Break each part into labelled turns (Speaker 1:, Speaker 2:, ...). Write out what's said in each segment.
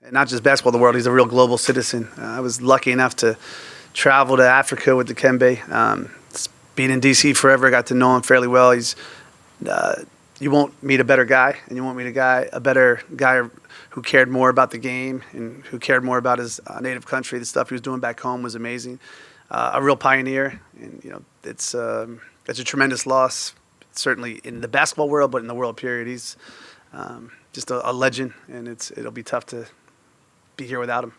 Speaker 1: And not just basketball, the world. He's a real global citizen. I was lucky enough to travel to Africa with Dikembe. Being in D.C. forever, I got to know him fairly well. You won't meet a better guy, and you won't meet a better guy who cared more about the game and who cared more about his native country. The stuff he was doing back home was amazing. A real pioneer, and it's a tremendous loss, certainly in the basketball world, but in the world period. He's just a legend, and it'll be tough to be here without him.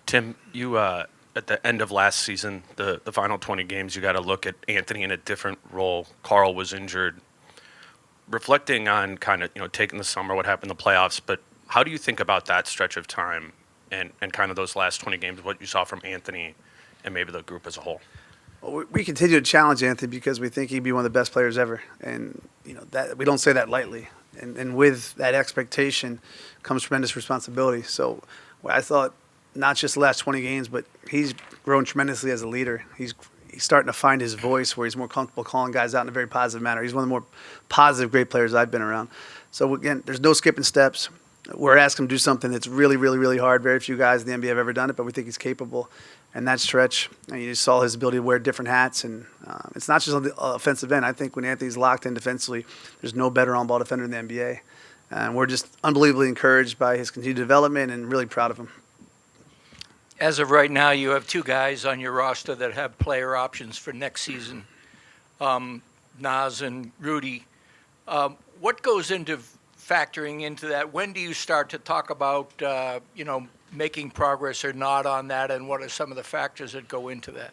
Speaker 2: Tim, you at the end of last season, the final 20 games, you got to look at Anthony in a different role. Carl was injured. Reflecting on kind of taking the summer, what happened in the playoffs, but how do you think about that stretch of time and kind of those last 20 games, what you saw from Anthony and maybe the group as a whole?
Speaker 1: Well, we continue to challenge Anthony because we think he'd be one of the best players ever, and that we don't say that lightly. And with that expectation comes tremendous responsibility. So I thought not just the last 20 games, but he's grown tremendously as a leader. He's starting to find his voice where he's more comfortable calling guys out in a very positive manner. He's one of the more positive, great players I've been around. So, again, there's no skipping steps. We're asking him to do something that's really, really, really hard. Very few guys in the NBA have ever done it, but we think he's capable. And that stretch, and you just saw his ability to wear different hats. And it's not just on the offensive end. I think when Anthony's locked in defensively, there's no better on-ball defender in the NBA. And we're just unbelievably encouraged by his continued development and really proud of him.
Speaker 3: As of right now, you have two guys on your roster that have player options for next season, Nas and Rudy. What goes into factoring into that? When do you start to talk about, making progress or not on that, and what are some of the factors that go into that?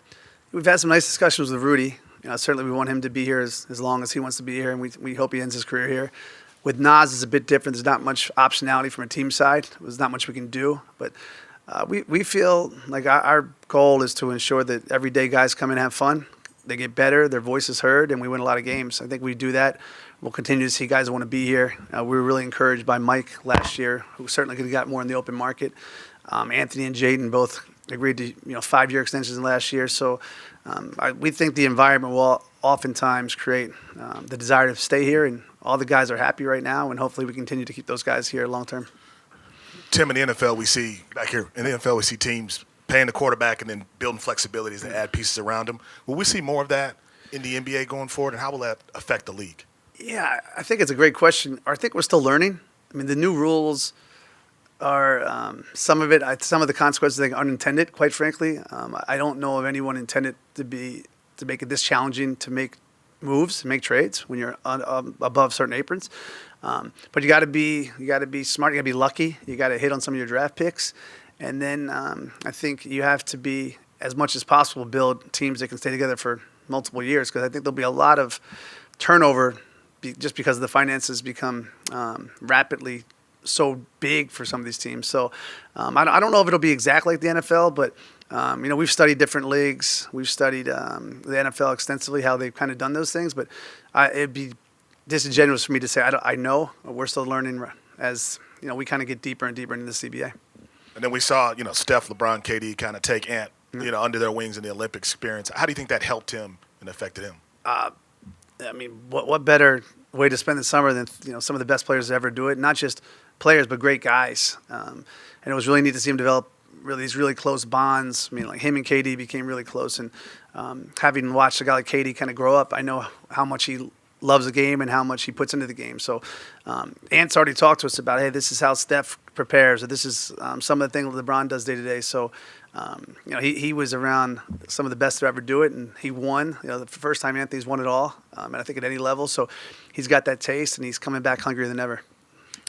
Speaker 1: We've had some nice discussions with Rudy. Certainly we want him to be here as long as he wants to be here, and we hope he ends his career here. With Nas, it's a bit different. There's not much optionality from a team side. There's not much we can do, but we feel like our goal is to ensure that everyday guys come in and have fun. They get better, their voice is heard, and we win a lot of games. I think we do that. We'll continue to see guys who want to be here. We were really encouraged by Mike last year, who certainly could have got more in the open market. Anthony and Jaden both agreed to 5-year extensions last year. So we think the environment will oftentimes create the desire to stay here, and all the guys are happy right now, and hopefully we continue to keep those guys here long term.
Speaker 4: Tim, in the NFL, we see teams paying the quarterback and then building flexibilities and add pieces around them. Will we see more of that in the NBA going forward, and how will that affect the league?
Speaker 1: Yeah, I think it's a great question. I think we're still learning. I mean, the new rules are some of the consequences are unintended, quite frankly. I don't know of anyone intended to make it this challenging to make moves, make trades when you're above certain aprons. But you got to be smart. You got to be lucky. You got to hit on some of your draft picks, and then I think you have to be, as much as possible, build teams that can stay together for multiple years, because I think there'll be a lot of turnover just because the finances become rapidly so big for some of these teams. So I don't know if it'll be exactly like the NFL, but we've studied different leagues. We've studied the NFL extensively, how they've kind of done those things. But it'd be disingenuous for me to say I know. We're still learning as we kind of get deeper and deeper into the CBA.
Speaker 4: And then we saw Steph, LeBron, KD kind of take Ant under their wings in the Olympic experience. How do you think that helped him and affected him?
Speaker 1: What better way to spend the summer than some of the best players to ever do it? Not just players, but great guys. And it was really neat to see him develop these really close bonds. I mean, like him and KD became really close. And having watched a guy like KD kind of grow up, I know how much he loves the game and how much he puts into the game. So Ant's already talked to us about, hey, this is how Steph prepares, or this is some of the things LeBron does day to day. So he was around some of the best to ever do it, and he won. The first time Anthony's won it all, and I think at any level. So he's got that taste, and he's coming back hungrier than ever.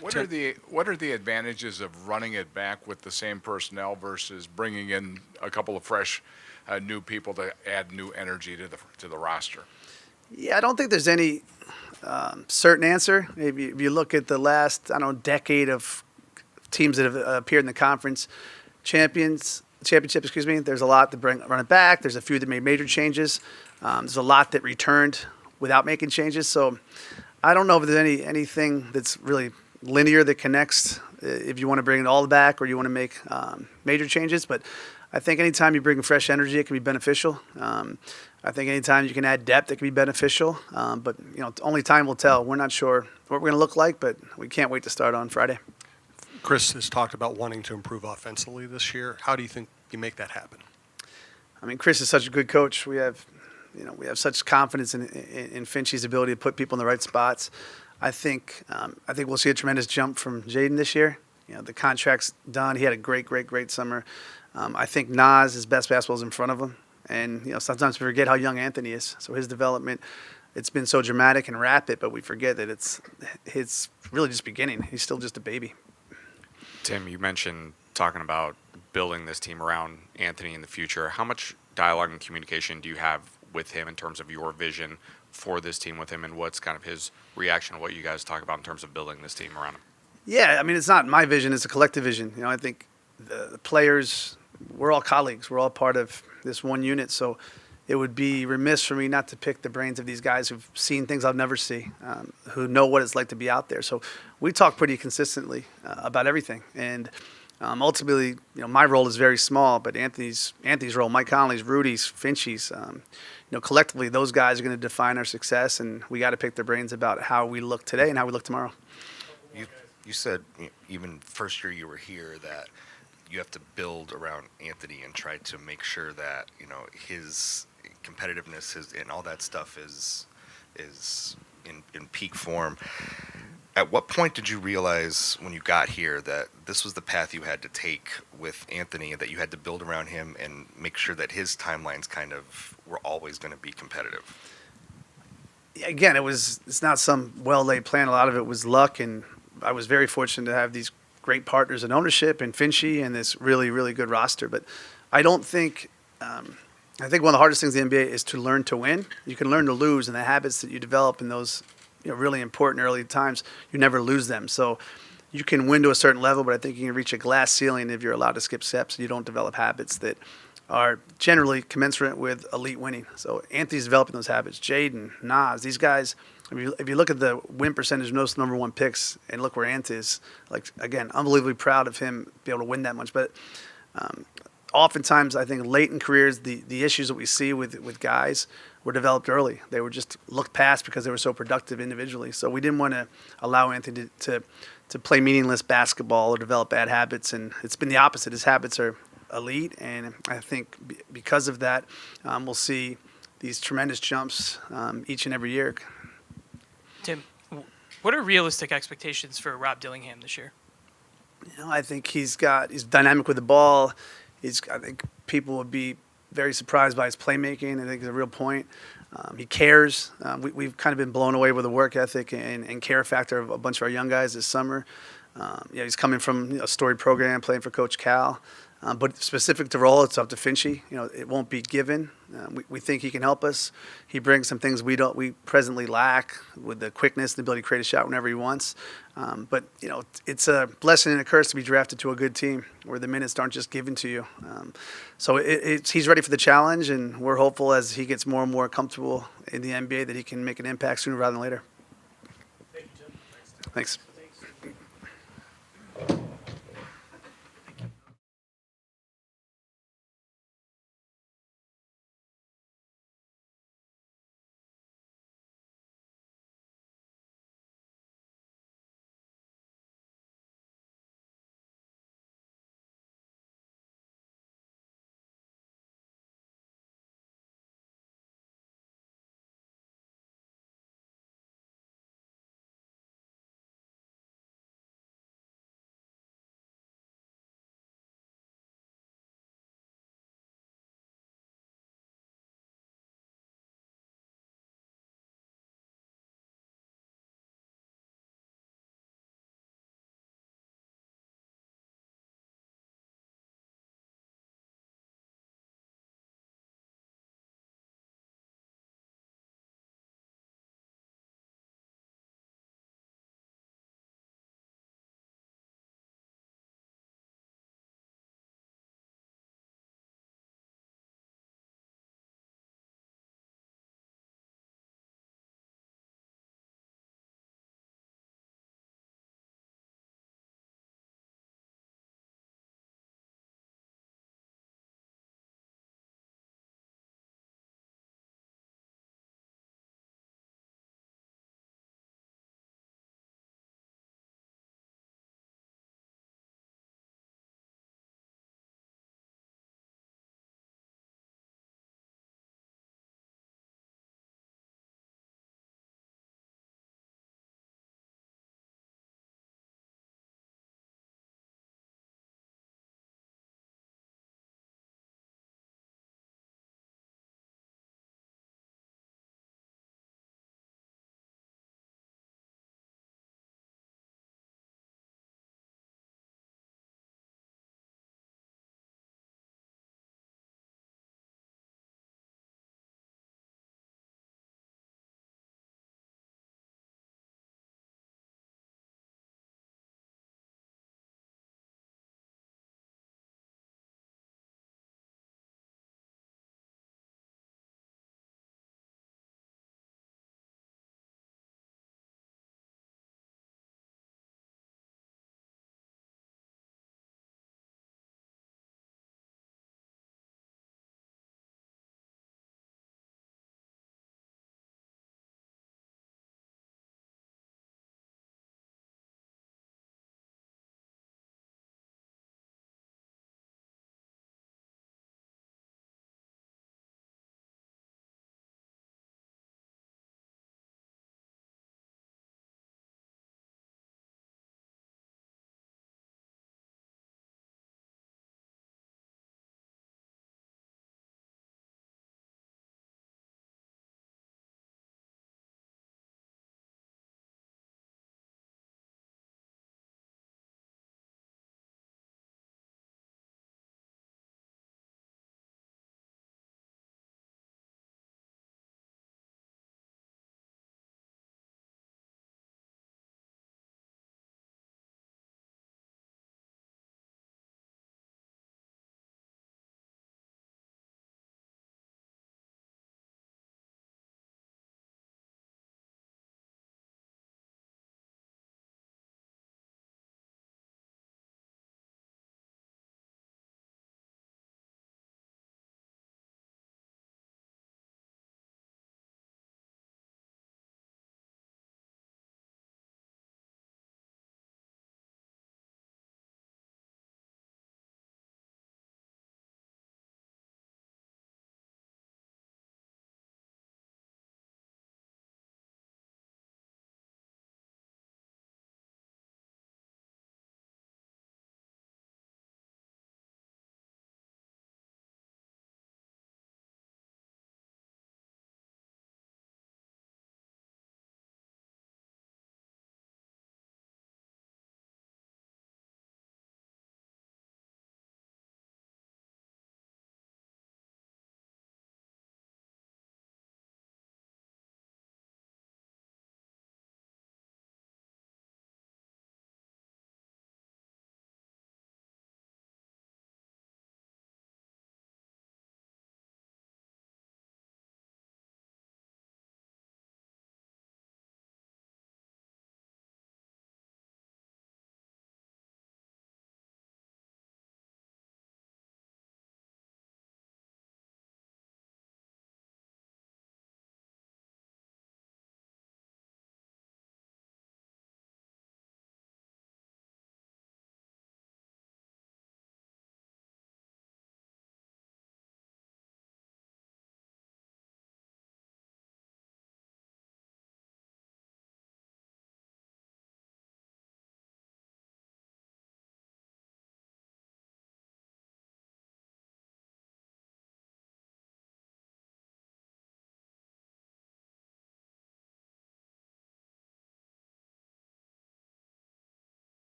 Speaker 5: What are the advantages of running it back with the same personnel versus bringing in a couple of fresh, new people to add new energy to the roster?
Speaker 1: Yeah, I don't think there's any certain answer. If you look at the last, decade of teams that have appeared in the conference championship, there's a lot that run it back. There's a few that made major changes. There's a lot that returned without making changes. So I don't know if there's anything that's really linear that connects if you want to bring it all back or you want to make major changes. But I think anytime you bring fresh energy, it can be beneficial. I think anytime you can add depth, it can be beneficial. But only time will tell. We're not sure what we're going to look like, but we can't wait to start on Friday.
Speaker 6: Chris has talked about wanting to improve offensively this year. How do you think you make that happen?
Speaker 1: I mean, Chris is such a good coach. We have such confidence in Finchie's ability to put people in the right spots. I think we'll see a tremendous jump from Jaden this year. The contract's done. He had a great summer. I think Nas, his best basketball is in front of him. And, sometimes we forget how young Anthony is. So his development, it's been so dramatic and rapid, but we forget that it's really just beginning. He's still just a baby.
Speaker 7: Tim, you mentioned talking about building this team around Anthony in the future. How much dialogue and communication do you have with him in terms of your vision for this team with him, and what's kind of his reaction to what you guys talk about in terms of building this team around him?
Speaker 1: Yeah, I mean, it's not my vision. It's a collective vision. I think the players, we're all colleagues. We're all part of this one unit. So it would be remiss for me not to pick the brains of these guys who've seen things I'll never see, who know what it's like to be out there. So we talk pretty consistently about everything. And ultimately, my role is very small, but Anthony's role, Mike Connelly's, Rudy's, Finchie's, collectively, those guys are going to define our success, and we got to pick their brains about how we look today and how we look tomorrow.
Speaker 8: You said even first year you were here that you have to build around Anthony and try to make sure that his competitiveness and all that stuff is in peak form. At what point did you realize when you got here that this was the path you had to take with Anthony, and that you had to build around him and make sure that his timelines kind of were always going to be competitive?
Speaker 1: Again, it's not some well-laid plan. A lot of it was luck, and I was very fortunate to have these great partners in ownership and Finchie and this really, really good roster. But I don't think I think one of the hardest things in the NBA is to learn to win. You can learn to lose, and the habits that you develop in those really important early times, you never lose them. So you can win to a certain level, but I think you can reach a glass ceiling if you're allowed to skip steps and you don't develop habits that are generally commensurate with elite winning. So Anthony's developing those habits. Jaden, Nas, these guys, if you look at the win percentage of those number one picks and look where Ant is, again, unbelievably proud of him be able to win that much. But oftentimes, I think late in careers, the issues that we see with guys were developed early. They were just looked past because they were so productive individually. So we didn't want to allow Anthony to play meaningless basketball or develop bad habits. And it's been the opposite. His habits are elite, and I think because of that, we'll see these tremendous jumps each and every year.
Speaker 9: Tim, what are realistic expectations for Rob Dillingham this year?
Speaker 1: I think he's dynamic with the ball. I think people would be very surprised by his playmaking. I think it's a real point. He cares. We've kind of been blown away with the work ethic and care factor of a bunch of our young guys this summer. He's coming from a storied program, playing for Coach Cal. But specific to role, it's up to Finchie. It won't be given. We think he can help us. He brings some things we presently lack with the quickness and the ability to create a shot whenever he wants. But it's a blessing and a curse to be drafted to a good team where the minutes aren't just given to you. So he's ready for the challenge, and we're hopeful as he gets more and more comfortable in the NBA that he can make an impact sooner rather than later.
Speaker 9: Thank you, Tim.
Speaker 1: Thanks.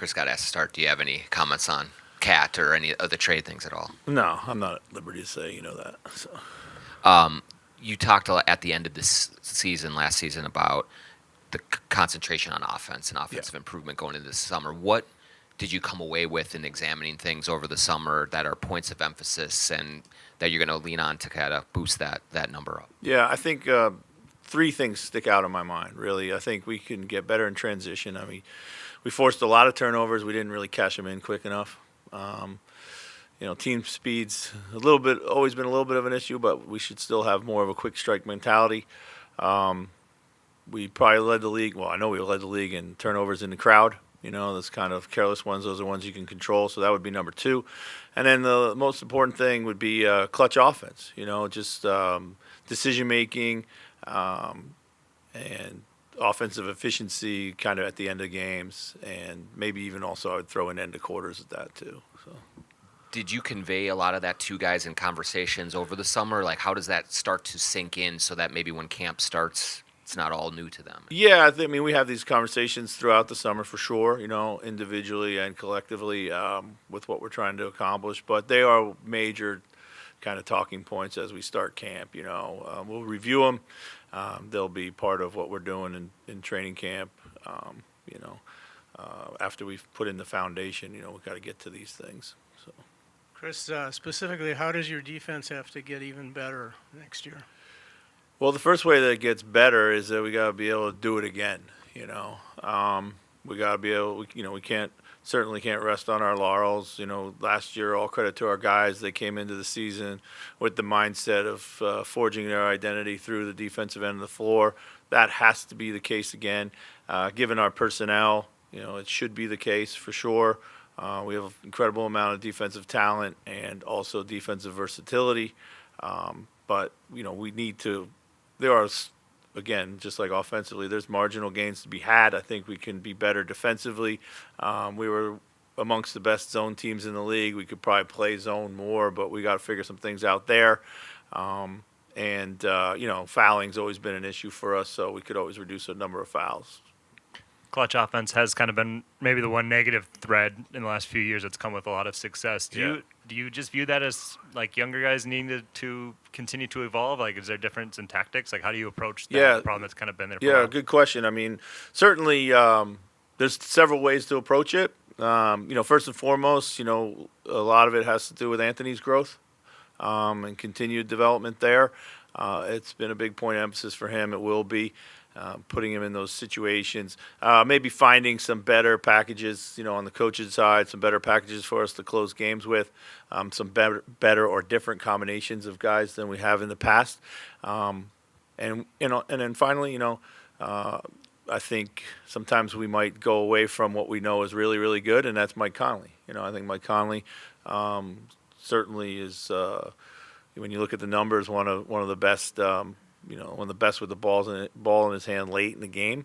Speaker 10: Chris got asked to start. Do you have any comments on Cat or any of the trade things at all?
Speaker 11: No, I'm not at liberty to say, that. So.
Speaker 10: You talked at the end of this season, last season, about the concentration on offense and offensive improvement going into this summer. What did you come away with in examining things over the summer that are points of emphasis and that you're going to lean on to kind of boost that number up?
Speaker 11: Yeah, I think three things stick out in my mind, really. I think we can get better in transition. I mean, we forced a lot of turnovers. We didn't really cash them in quick enough. Team speed's always been a little bit of an issue, but we should still have more of a quick strike mentality. We probably led the league. Well, I know we led the league in turnovers in the crowd. Those kind of careless ones. Those are ones you can control. So that would be number two. And then the most important thing would be clutch offense. Just decision making and offensive efficiency kind of at the end of games, and maybe even also I would throw an end of quarters at that too. So.
Speaker 10: Did you convey a lot of that to guys in conversations over the summer? Like, how does that start to sink in so that maybe when camp starts, it's not all new to them?
Speaker 11: Yeah, we have these conversations throughout the summer for sure, individually and collectively with what we're trying to accomplish. But they are major kind of talking points as we start camp. We'll review them. They'll be part of what we're doing in training camp. After we've put in the foundation, we've got to get to these things. So.
Speaker 12: Chris, specifically, how does your defense have to get even better next year?
Speaker 11: Well, the first way that it gets better is that we got to be able to do it again. We got to be able. We certainly can't rest on our laurels. Last year, all credit to our guys. They came into the season with the mindset of forging their identity through the defensive end of the floor. That has to be the case again. Given our personnel, it should be the case for sure. We have an incredible amount of defensive talent and also defensive versatility. But, we need to – there are, again, just like offensively, there's marginal gains to be had. I think we can be better defensively. We were amongst the best zone teams in the league. We could probably play zone more, but we got to figure some things out there. Fouling's always been an issue for us, so we could always reduce the number of fouls.
Speaker 13: Clutch offense has kind of been maybe the one negative thread in the last few years that's come with a lot of success. Do you just view that as like younger guys needing to continue to evolve? Like, is there a difference in tactics? Like, how do you approach that problem that's kind of been there for a while?
Speaker 11: Good question. I mean, certainly there's several ways to approach it. First and foremost, a lot of it has to do with Anthony's growth and continued development there. It's been a big point of emphasis for him. It will be. Putting him in those situations, maybe finding some better packages, on the coach's side, some better packages for us to close games with, some better or different combinations of guys than we have in the past, and then finally, I think sometimes we might go away from what we know is really, really good, and that's Mike Connelly. I think Mike Connelly certainly is, when you look at the numbers, one of the best. One of the best with the ball in his hand late in the game,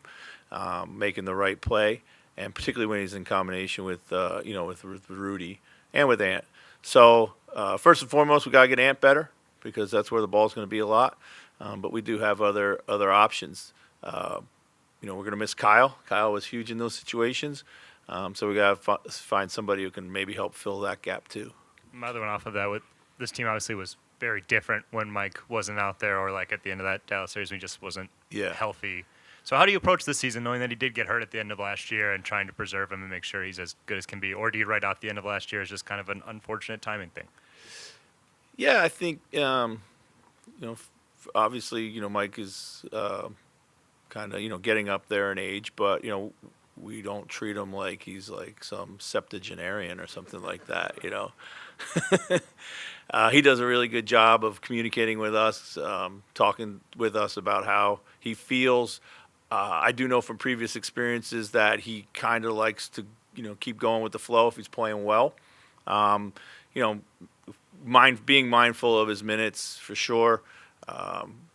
Speaker 11: making the right play, and particularly when he's in combination with Rudy and with Ant. So first and foremost, we got to get Ant better because that's where the ball's going to be a lot. But we do have other options. We're going to miss Kyle. Kyle was huge in those situations. So we got to find somebody who can maybe help fill that gap too.
Speaker 13: My other one off of that, this team obviously was very different when Mike wasn't out there, or like at the end of that Dallas series when he just wasn't healthy. So how do you approach this season knowing that he did get hurt at the end of last year and trying to preserve him and make sure he's as good as can be? Or do you write off the end of last year as just kind of an unfortunate timing thing?
Speaker 11: Yeah, I think, obviously, Mike is kind of, getting up there in age, but, we don't treat him like he's like some septuagenarian or something like that, He does a really good job of communicating with us, talking with us about how he feels. I do know from previous experiences that he kind of likes to, keep going with the flow if he's playing well. Being mindful of his minutes for sure.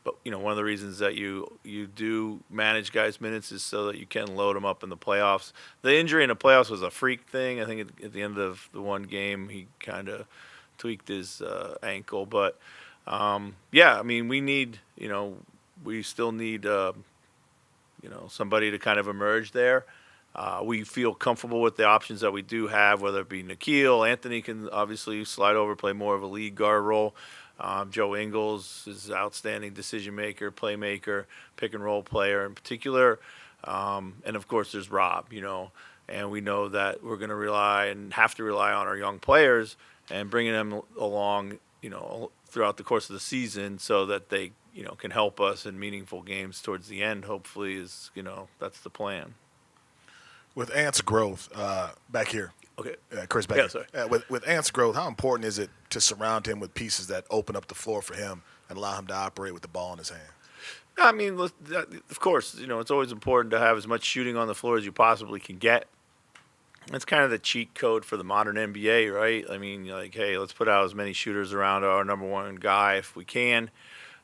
Speaker 11: But one of the reasons that you do manage guys' minutes is so that you can load them up in the playoffs. The injury in the playoffs was a freak thing. I think at the end of the one game he kind of tweaked his ankle. But we need we still need somebody to kind of emerge there. We feel comfortable with the options that we do have, whether it be Nikhil. Anthony can obviously slide over, play more of a lead guard role. Joe Ingles is an outstanding decision maker, playmaker, pick and roll player in particular. And of course, there's Rob, and we know that we're going to rely and have to rely on our young players and bringing them along, throughout the course of the season so that they, can help us in meaningful games towards the end. Hopefully, that's the plan.
Speaker 4: With Ant's growth, back here.
Speaker 11: Okay.
Speaker 4: Chris, back
Speaker 11: Yeah,
Speaker 4: here.
Speaker 11: sorry.
Speaker 4: With Ant's growth, how important is it to surround him with pieces that open up the floor for him and allow him to operate with the ball in his hand?
Speaker 11: I mean, of course, it's always important to have as much shooting on the floor as you possibly can get. That's kind of the cheat code for the modern NBA, right? I mean, hey, let's put out as many shooters around our number one guy if we can.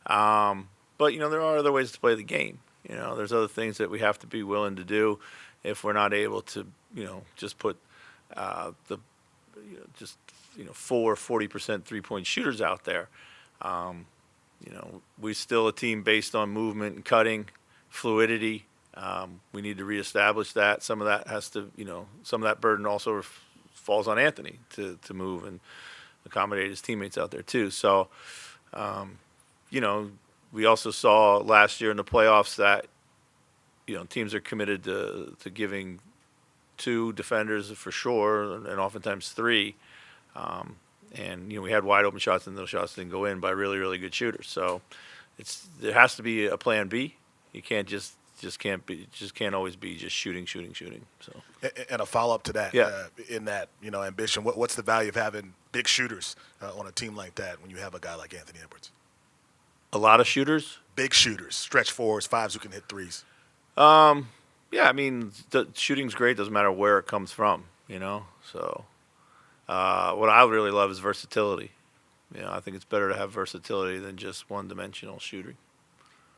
Speaker 11: But, there are other ways to play the game. There's other things that we have to be willing to do if we're not able to, just put 40% three-point shooters out there. We're still a team based on movement and cutting, fluidity. We need to reestablish that. Some of that has to, some of that burden also falls on Anthony to move and accommodate his teammates out there too. So, we also saw last year in the playoffs that, teams are committed to giving 2 defenders for sure, and oftentimes 3. And we had wide open shots, and those shots didn't go in by really, really good shooters. So there has to be a plan B. You can't can't always be just shooting. So
Speaker 4: and a follow up to that,
Speaker 11: Yeah.
Speaker 4: In that ambition, what's the value of having big shooters on a team like that when you have a guy like Anthony Edwards?
Speaker 11: a lot of shooters.
Speaker 4: Big shooters, stretch fours, 5s who can hit 3s.
Speaker 11: Yeah, I mean, the shooting's great. Doesn't matter where it comes from, So, what I really love is versatility. I think it's better to have versatility than just one-dimensional shooting.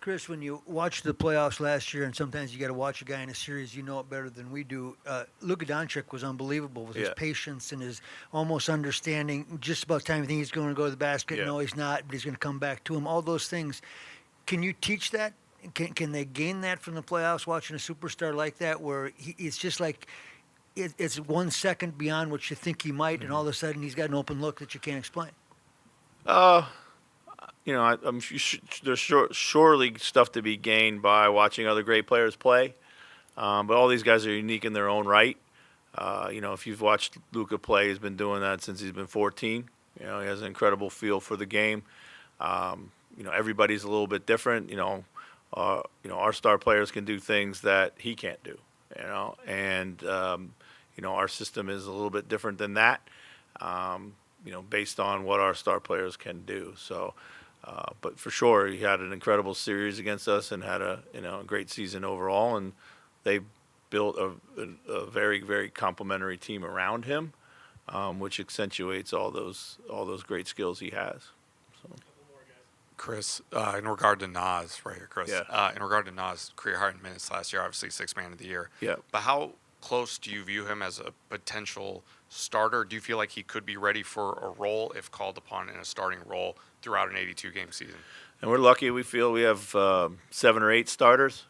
Speaker 14: Chris, when you watched the playoffs last year, and sometimes you got to watch a guy in a series, you know it better than we do. Luka Doncic was unbelievable with his patience and his almost understanding. Just about time you think he's going to go to the basket, no, he's not, but he's going to come back to him. All those things. Can you teach that? Can they gain that from the playoffs? Watching a superstar like that, where it's just like it's 1 second beyond what you think he might, and all of a sudden he's got an open look that you can't explain.
Speaker 11: I'm there's surely stuff to be gained by watching other great players play, but all these guys are unique in their own right. If you've watched Luka play, he's been doing that since he's been 14. He has an incredible feel for the game. Everybody's a little bit different. Our star players can do things that he can't do. And our system is a little bit different than that. Based on what our star players can do. So, but for sure, he had an incredible series against us and had a great season overall. And they built a very, very complimentary team around him, which accentuates all those great skills he has. So.
Speaker 7: Chris, in regard to Nas, right here, Chris.
Speaker 11: Yeah.
Speaker 7: In regard to Nas' career high in minutes last year, obviously 6th man of the year.
Speaker 11: Yeah.
Speaker 7: But how close do you view him as a potential starter? Do you feel like he could be ready for a role if called upon in a starting role throughout an 82-game season?
Speaker 11: And we're lucky. We feel we have 7 or 8 starters.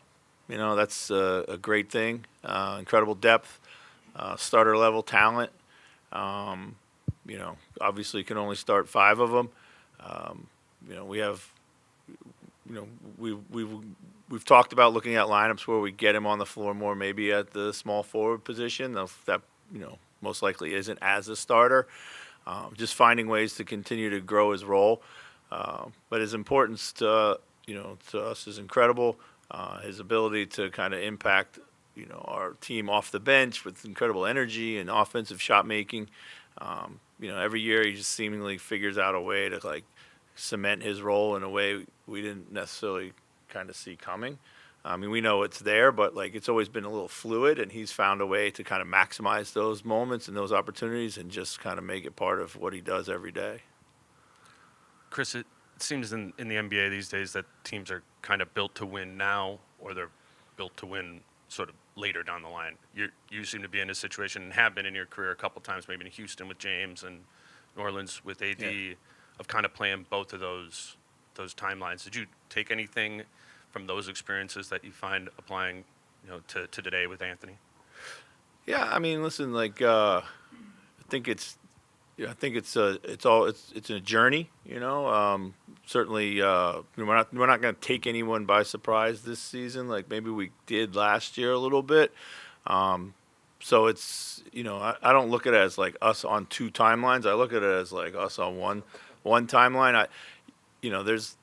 Speaker 11: That's a great thing. Incredible depth, starter level talent. Obviously can only start 5 of them. We have, we've talked about looking at lineups where we get him on the floor more, maybe at the small forward position. That most likely isn't as a starter. Just finding ways to continue to grow his role. But his importance to us is incredible. His ability to kind of impact, our team off the bench with incredible energy and offensive shot making. Every year he just seemingly figures out a way to cement his role in a way we didn't necessarily kind of see coming. We know it's there, but it's always been a little fluid, and he's found a way to kind of maximize those moments and those opportunities and just kind of make it part of what he does every day.
Speaker 2: Chris, it seems in the NBA these days that teams are kind of built to win now, or they're built to win sort of later down the line. You seem to be in a situation, and have been in your career a couple times, maybe in Houston with James and New Orleans with AD, of kind of playing both of those timelines. Did you take anything from those experiences that you find applying, to today with Anthony?
Speaker 11: Yeah, I mean, listen, like I think it's a journey. Certainly, we're not going to take anyone by surprise this season, like maybe we did last year a little bit. So it's I don't look at it as like us on two timelines. I look at it as like us on one timeline. There's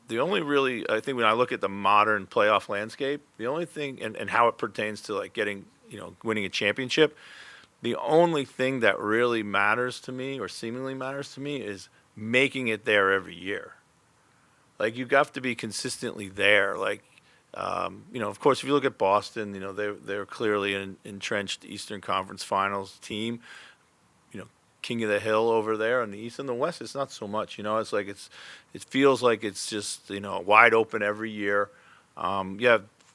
Speaker 11: the only really, I think when I look at the modern playoff landscape, the only thing and how it pertains to like getting winning a championship. The only thing that really matters to me, or seemingly matters to me, is making it there every year. Like you have to be consistently there. Like, of course, if you look at Boston, they're clearly an entrenched Eastern Conference Finals team. King of the hill over there in the East and the West. It's not so much. It's like it feels like it's just wide open every year.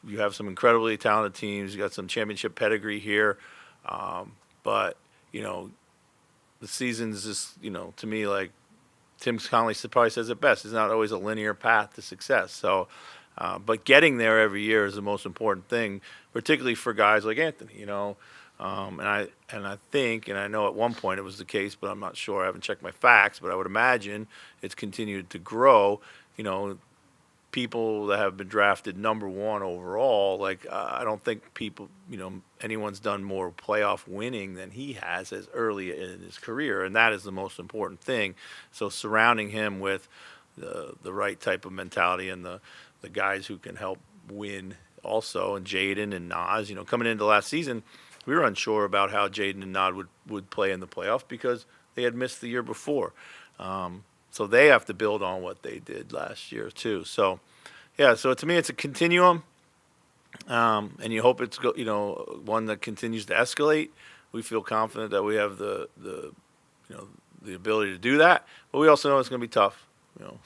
Speaker 11: You have some incredibly talented teams. You got some championship pedigree here. But, the season's just, to me, like Tim Connelly probably says it best, it's not always a linear path to success. So, but getting there every year is the most important thing, particularly for guys like Anthony, and I think, and I know at one point it was the case, but I'm not sure. I haven't checked my facts, but I would imagine it's continued to grow. People that have been drafted number one overall, like I don't think anyone's done more playoff winning than he has as early in his career, and that is the most important thing. So surrounding him with the right type of mentality and the guys who can help win also, and Jaden and Nas, coming into last season, we were unsure about how Jaden and Nas would play in the playoffs because they had missed the year before. So they have to build on what they did last year too. So, yeah. So to me, it's a continuum, and you hope it's one that continues to escalate. We feel confident that we have the ability to do that, but we also know it's going to be tough.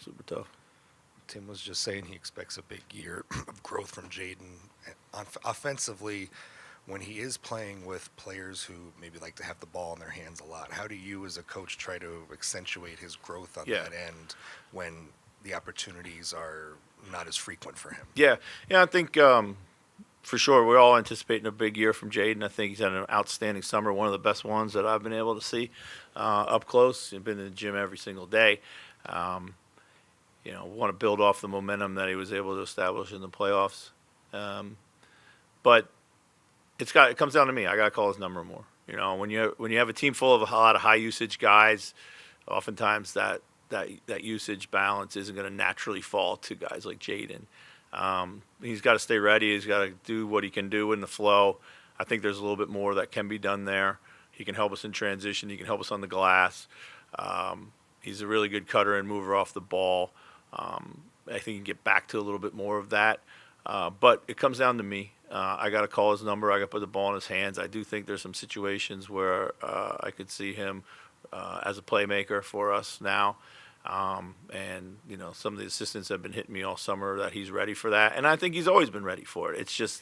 Speaker 11: Super tough.
Speaker 8: Tim was just saying he expects a big year of growth from Jaden offensively. When he is playing with players who maybe like to have the ball in their hands a lot, how do you as a coach try to accentuate his growth on that end when the opportunities are not as frequent for him? Yeah,
Speaker 11: I think for sure we're all anticipating a big year from Jaden. I think he's had an outstanding summer, one of the best ones that I've been able to see up close. I've been in the gym every single day. Want to build off the momentum that he was able to establish in the playoffs. But it comes down to me. I got to call his number more. When you have a team full of a lot of high usage guys, oftentimes that usage balance isn't going to naturally fall to guys like Jaden. He's got to stay ready. He's got to do what he can do in the flow. I think there's a little bit more that can be done there. He can help us in transition. He can help us on the glass. He's a really good cutter and mover off the ball. I think he can get back to a little bit more of that. But it comes down to me. I got to call his number. I got to put the ball in his hands. I do think there's some situations where I could see him as a playmaker for us now. And some of the assistants have been hitting me all summer that he's ready for that. And I think he's always been ready for it. It's just,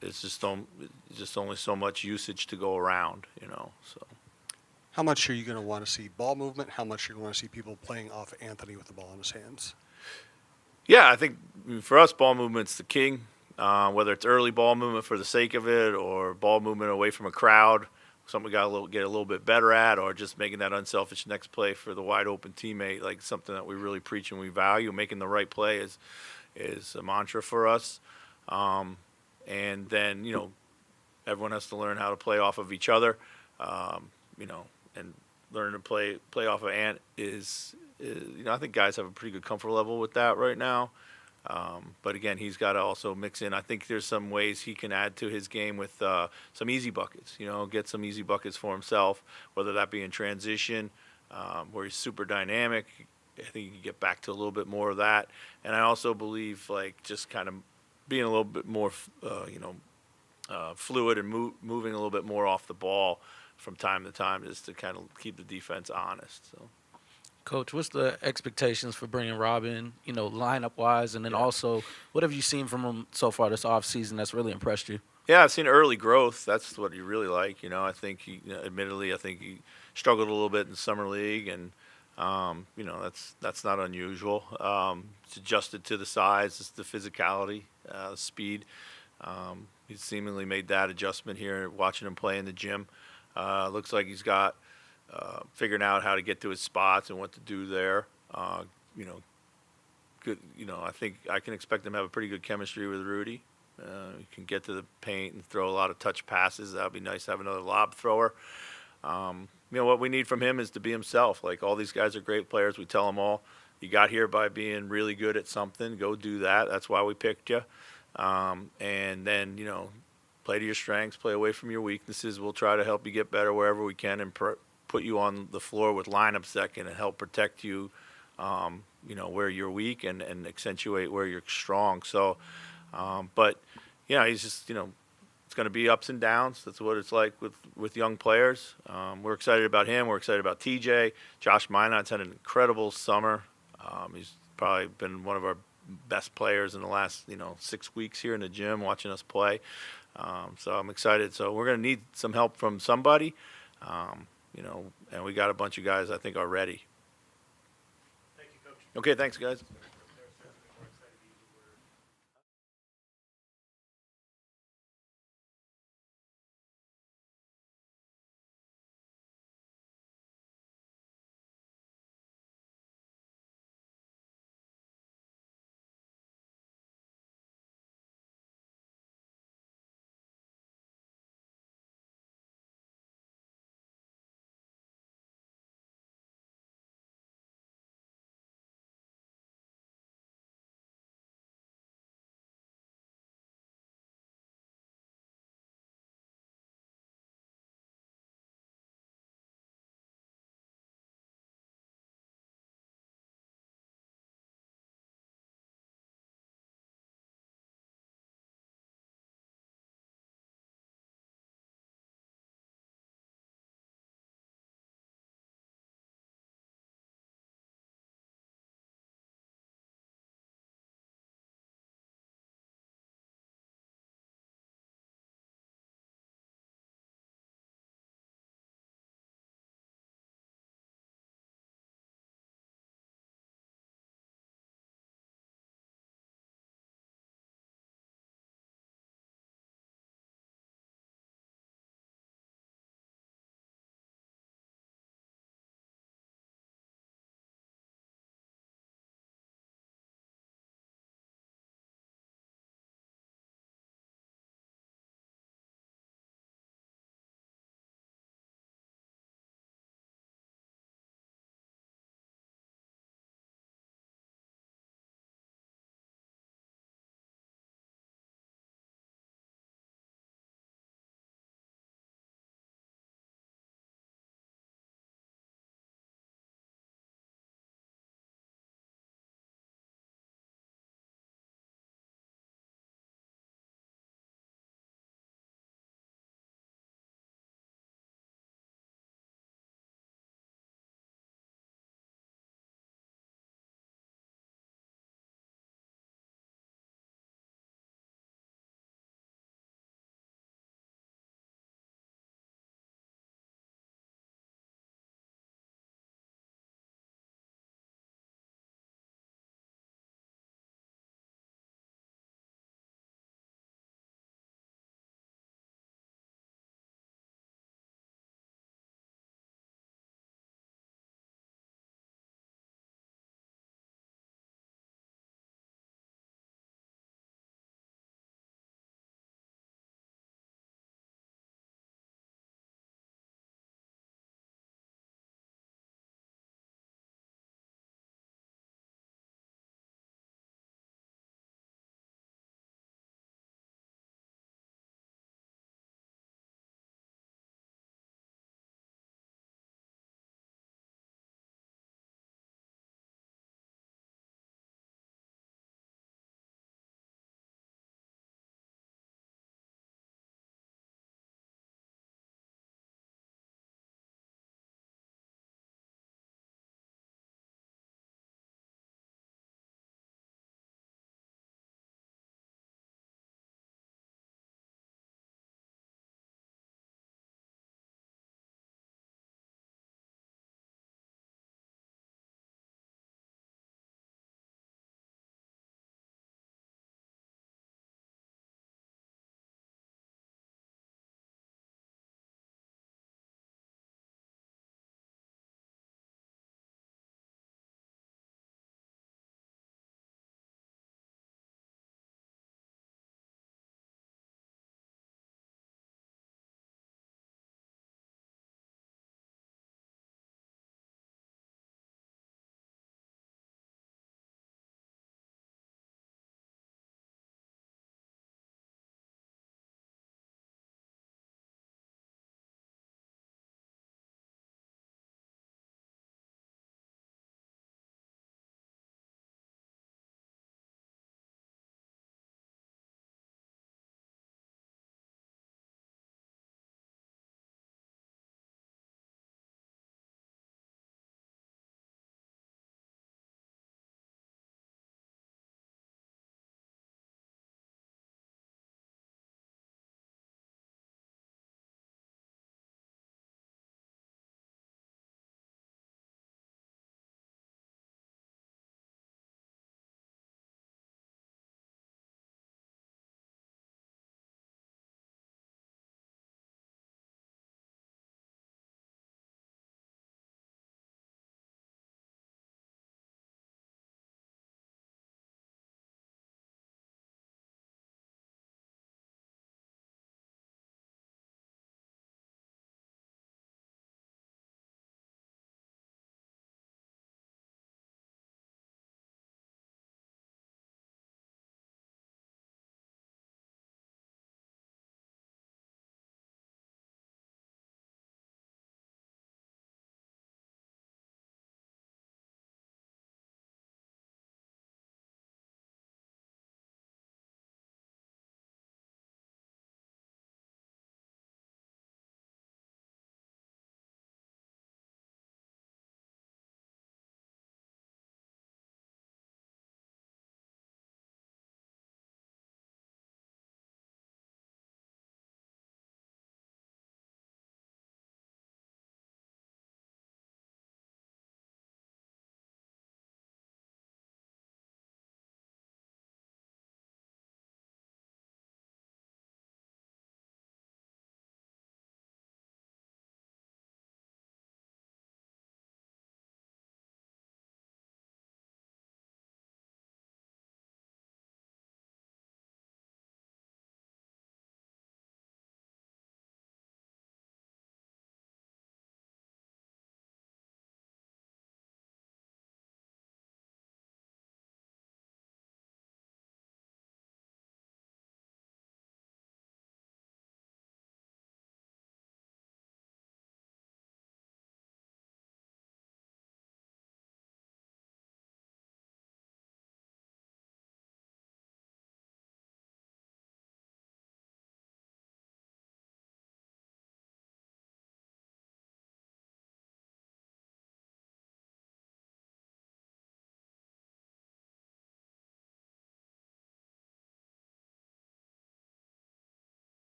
Speaker 11: it's just only so much usage to go around, so.
Speaker 6: How much are you going to want to see ball movement? How much are you going to want to see people playing off Anthony with the ball in his hands?
Speaker 11: Yeah, I think for us, ball movement's the king. Whether it's early ball movement for the sake of it, or ball movement away from a crowd, something we got to get a little bit better at, or just making that unselfish next play for the wide open teammate, like something that we really preach and we value. Making the right play is a mantra for us. And then everyone has to learn how to play off of each other. And learning to play off of Ant is I think guys have a pretty good comfort level with that right now. But again, he's got to also mix in. I think there's some ways he can add to his game with some easy buckets. Get some easy buckets for himself, whether that be in transition, where he's super dynamic. I think you can get back to a little bit more of that. And I also believe just kind of being a little bit more, fluid and moving a little bit more off the ball from time to time, just to kind of keep the defense honest. So.
Speaker 15: Coach, what's the expectations for bringing Rob in, lineup-wise, and then also what have you seen from him so far this offseason that's really impressed you?
Speaker 11: Yeah, I've seen early growth. That's what you really like. I think he, admittedly, I think he struggled a little bit in summer league, and that's not unusual. It's adjusted to the size, it's the physicality, the speed. He's seemingly made that adjustment here, watching him play in the gym. Looks like he's got figuring out how to get to his spots and what to do there. You know, good. You know, I think I can expect them to have a pretty good chemistry with Rudy. He can get to the paint and throw a lot of touch passes. That would be nice to have another lob thrower. You know, what we need from him is to be himself. Like, all these guys are great players. We tell them all, you got here by being really good at something. Go do that. That's why we picked you. And then, you know, play to your strengths, play away from your weaknesses. We'll try to help you get better wherever we can and put you on the floor with lineups that can help protect you, you know, where you're weak and accentuate where you're strong. So, but, you know, he's just, you know, it's going to be ups and downs. That's what it's like with young players. We're excited about him. We're excited about TJ. Josh Minot's had an incredible summer. He's probably been one of our best players in the last, you know, 6 weeks here in the gym watching us play. So I'm excited. So we're going to need some help from somebody, you know, and we got a bunch of guys I think are ready.
Speaker 12: Thank you, Coach.
Speaker 11: Okay, thanks, guys.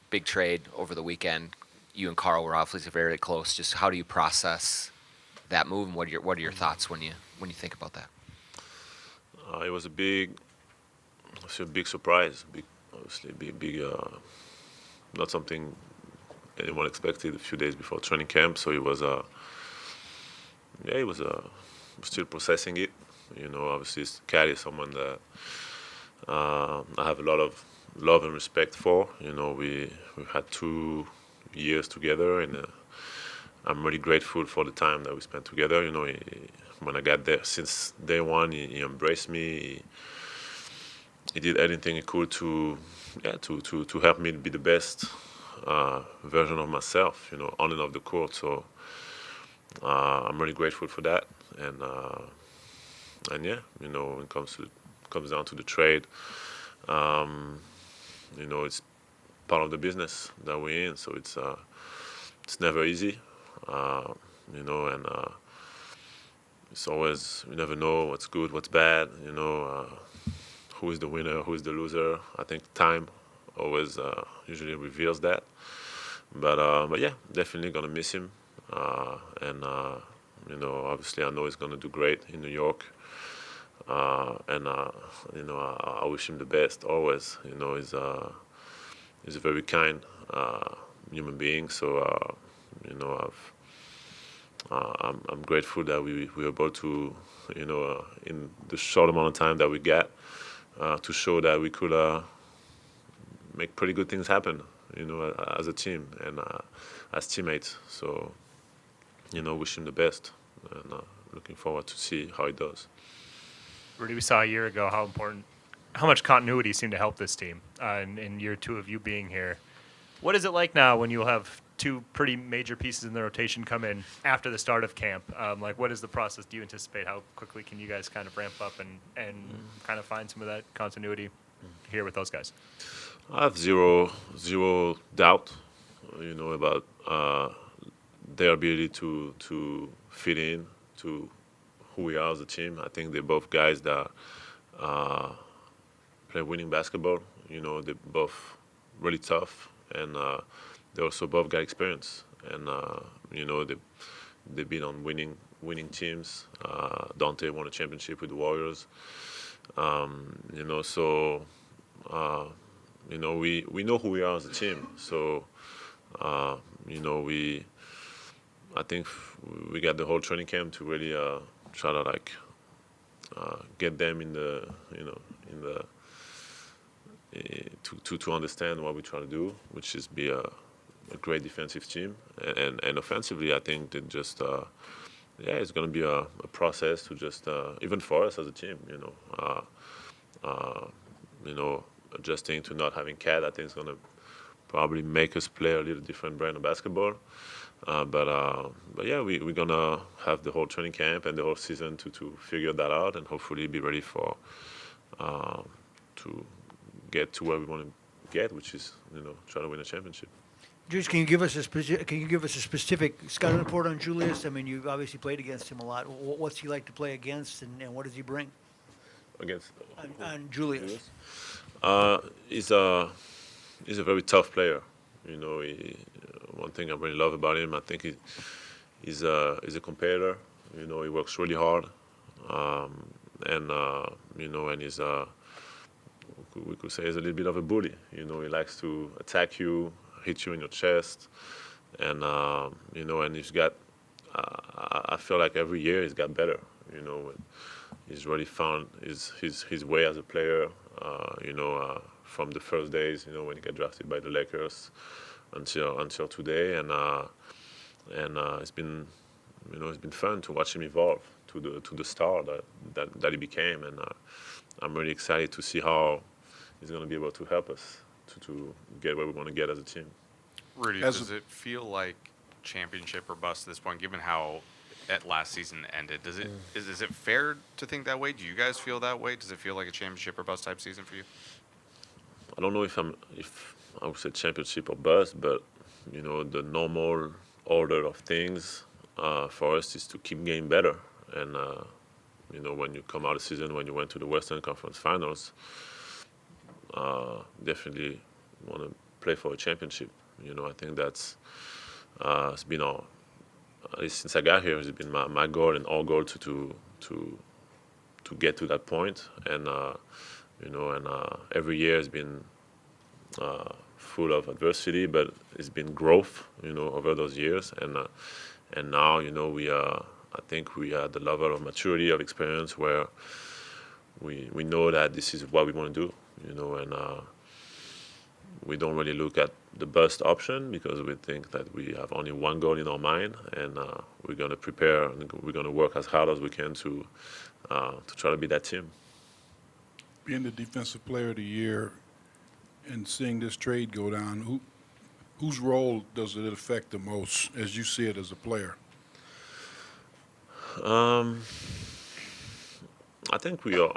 Speaker 10: big trade over the weekend. You and Carl were obviously very close. Just how do you process that move, and what are your thoughts when you think about that?
Speaker 16: It was a big surprise. Obviously, big. Not something anyone expected a few days before training camp. So it was still processing it. Obviously, Cat is someone that I have a lot of love and respect for. We've had 2 years together, and I'm really grateful for the time that we spent together. When I got there, since day one, he embraced me. He did anything he could to help me be the best version of myself, on and off the court. So I'm really grateful for that. And yeah, when it comes down to the trade, it's part of the business that we're in. So it's never easy, and it's always, you never know what's good, what's bad, who is the winner, who is the loser. I think time always usually reveals that. But yeah, definitely gonna miss him, and obviously I know he's gonna do great in New York, and I wish him the best always. He's a very kind human being, so I'm grateful that we were able to, in the short amount of time that we got, to show that we could make pretty good things happen, as a team and as teammates. So, wish him the best, and looking forward to see how he does.
Speaker 13: Rudy, we saw a year ago how much continuity seemed to help this team in year 2 of you being here. What is it like now when you'll have 2 pretty major pieces in the rotation come in after the start of camp? What is the process? Do you anticipate how quickly can you guys kind of ramp up and kind of find some of that continuity here with those guys?
Speaker 16: I have zero doubt, about their ability to fit in to who we are as a team. I think they're both guys that play winning basketball. They're both really tough, and they also both got experience. And they've been on winning teams. Dante won a championship with the Warriors. So we know who we are as a team. So I think we got the whole training camp to really try to get them in the to understand what we try to do, which is be a great defensive team, and offensively, I think that just it's going to be a process to just even for us as a team, adjusting to not having Cat. I think it's going to probably make us play a little different brand of basketball. But yeah, we're gonna have the whole training camp and the whole season to figure that out, and hopefully be ready for to get to where we want to get, which is try to win a championship.
Speaker 14: Julius, can you give us a specific scouting report on Julius? I mean, you've obviously played against him a lot. What's he like to play against, and what does he bring?
Speaker 16: Against
Speaker 14: on Julius.
Speaker 16: He's a very tough player. One thing I really love about him, I think he's a competitor. He works really hard, and he's we could say he's a little bit of a bully. He likes to attack you, hit you in your chest, and and he's got. I feel like every year he's got better. He's really found his way as a player. From the first days, when he got drafted by the Lakers, until today, and it's been fun to watch him evolve to the star that he became, and I'm really excited to see how he's going to be able to help us to get where we want to get as a team.
Speaker 7: Rudy, does it feel like championship or bust at this point, given how last season ended? Is it fair to think that way? Do you guys feel that way? Does it feel like a championship or bust type season for you?
Speaker 16: I don't know if I would say championship or bust, but the normal order of things for us is to keep getting better. And when you come out of the season, when you went to the Western Conference Finals, definitely want to play for a championship. I think that's it's been at least since I got here, it's been my goal and our goal to get to that point. And every year has been full of adversity, but it's been growth, over those years. And now, I think we are at the level of maturity, of experience, where we know that this is what we want to do, and we don't really look at the best option because we think that we have only one goal in our mind, and we're going to prepare and we're going to work as hard as we can to try to be that team.
Speaker 17: Being the defensive player of the year and seeing this trade go down, whose role does it affect the most as you see it as a player?
Speaker 16: I think we are.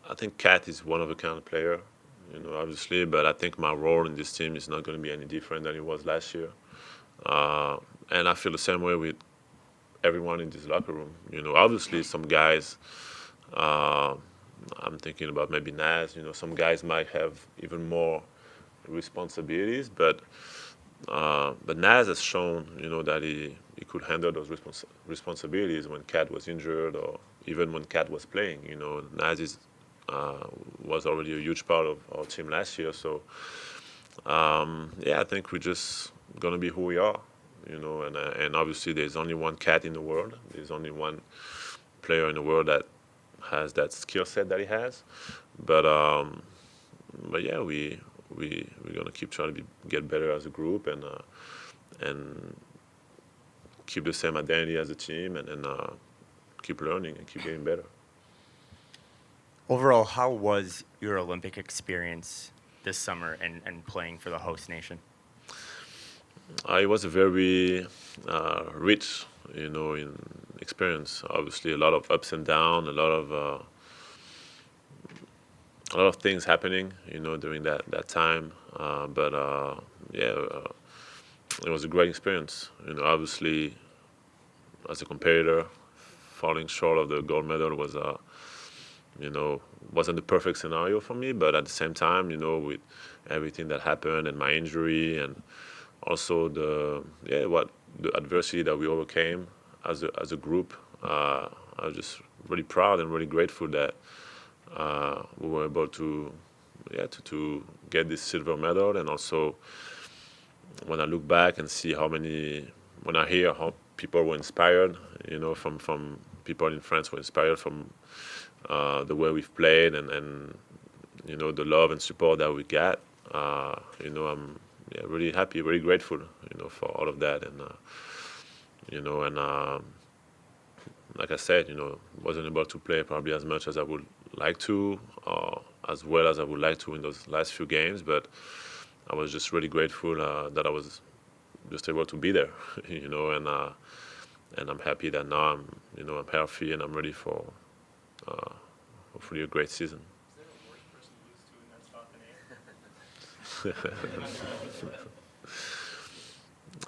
Speaker 16: I think Cat is one of a kind of player, obviously. But I think my role in this team is not going to be any different than it was last year. And I feel the same way with everyone in this locker room. Obviously some guys. I'm thinking about maybe Naz. Some guys might have even more responsibilities, but Naz has shown, that he could handle those responsibilities when Cat was injured or even when Cat was playing. Naz was already a huge part of our team last year. So, I think we're just going to be who we are, and obviously there's only one Cat in the world. There's only one player in the world that has that skill set that he has. But yeah, we're going to keep trying to get better as a group and keep the same identity as a team and keep learning and keep getting better.
Speaker 18: Overall, how was your Olympic experience this summer and playing for the host nation?
Speaker 16: It was a very rich, in experience. Obviously, a lot of ups and downs, a lot of things happening, during that time. It was a great experience. Obviously, as a competitor, falling short of the gold medal was, wasn't the perfect scenario for me. But at the same time, with everything that happened and my injury and also the adversity that we overcame as a group, I was just really proud and really grateful that we were able to get this silver medal. And also, when I look back and see when I hear how people were inspired, from people in France were inspired from the way we've played and the love and support that we got. I'm really happy, really grateful, for all of that. And like I said, wasn't able to play probably as much as I would like to, or as well as I would like to in those last few games. But I was just really grateful that I was just able to be there, and I'm happy that now I'm healthy and I'm ready for hopefully a great season.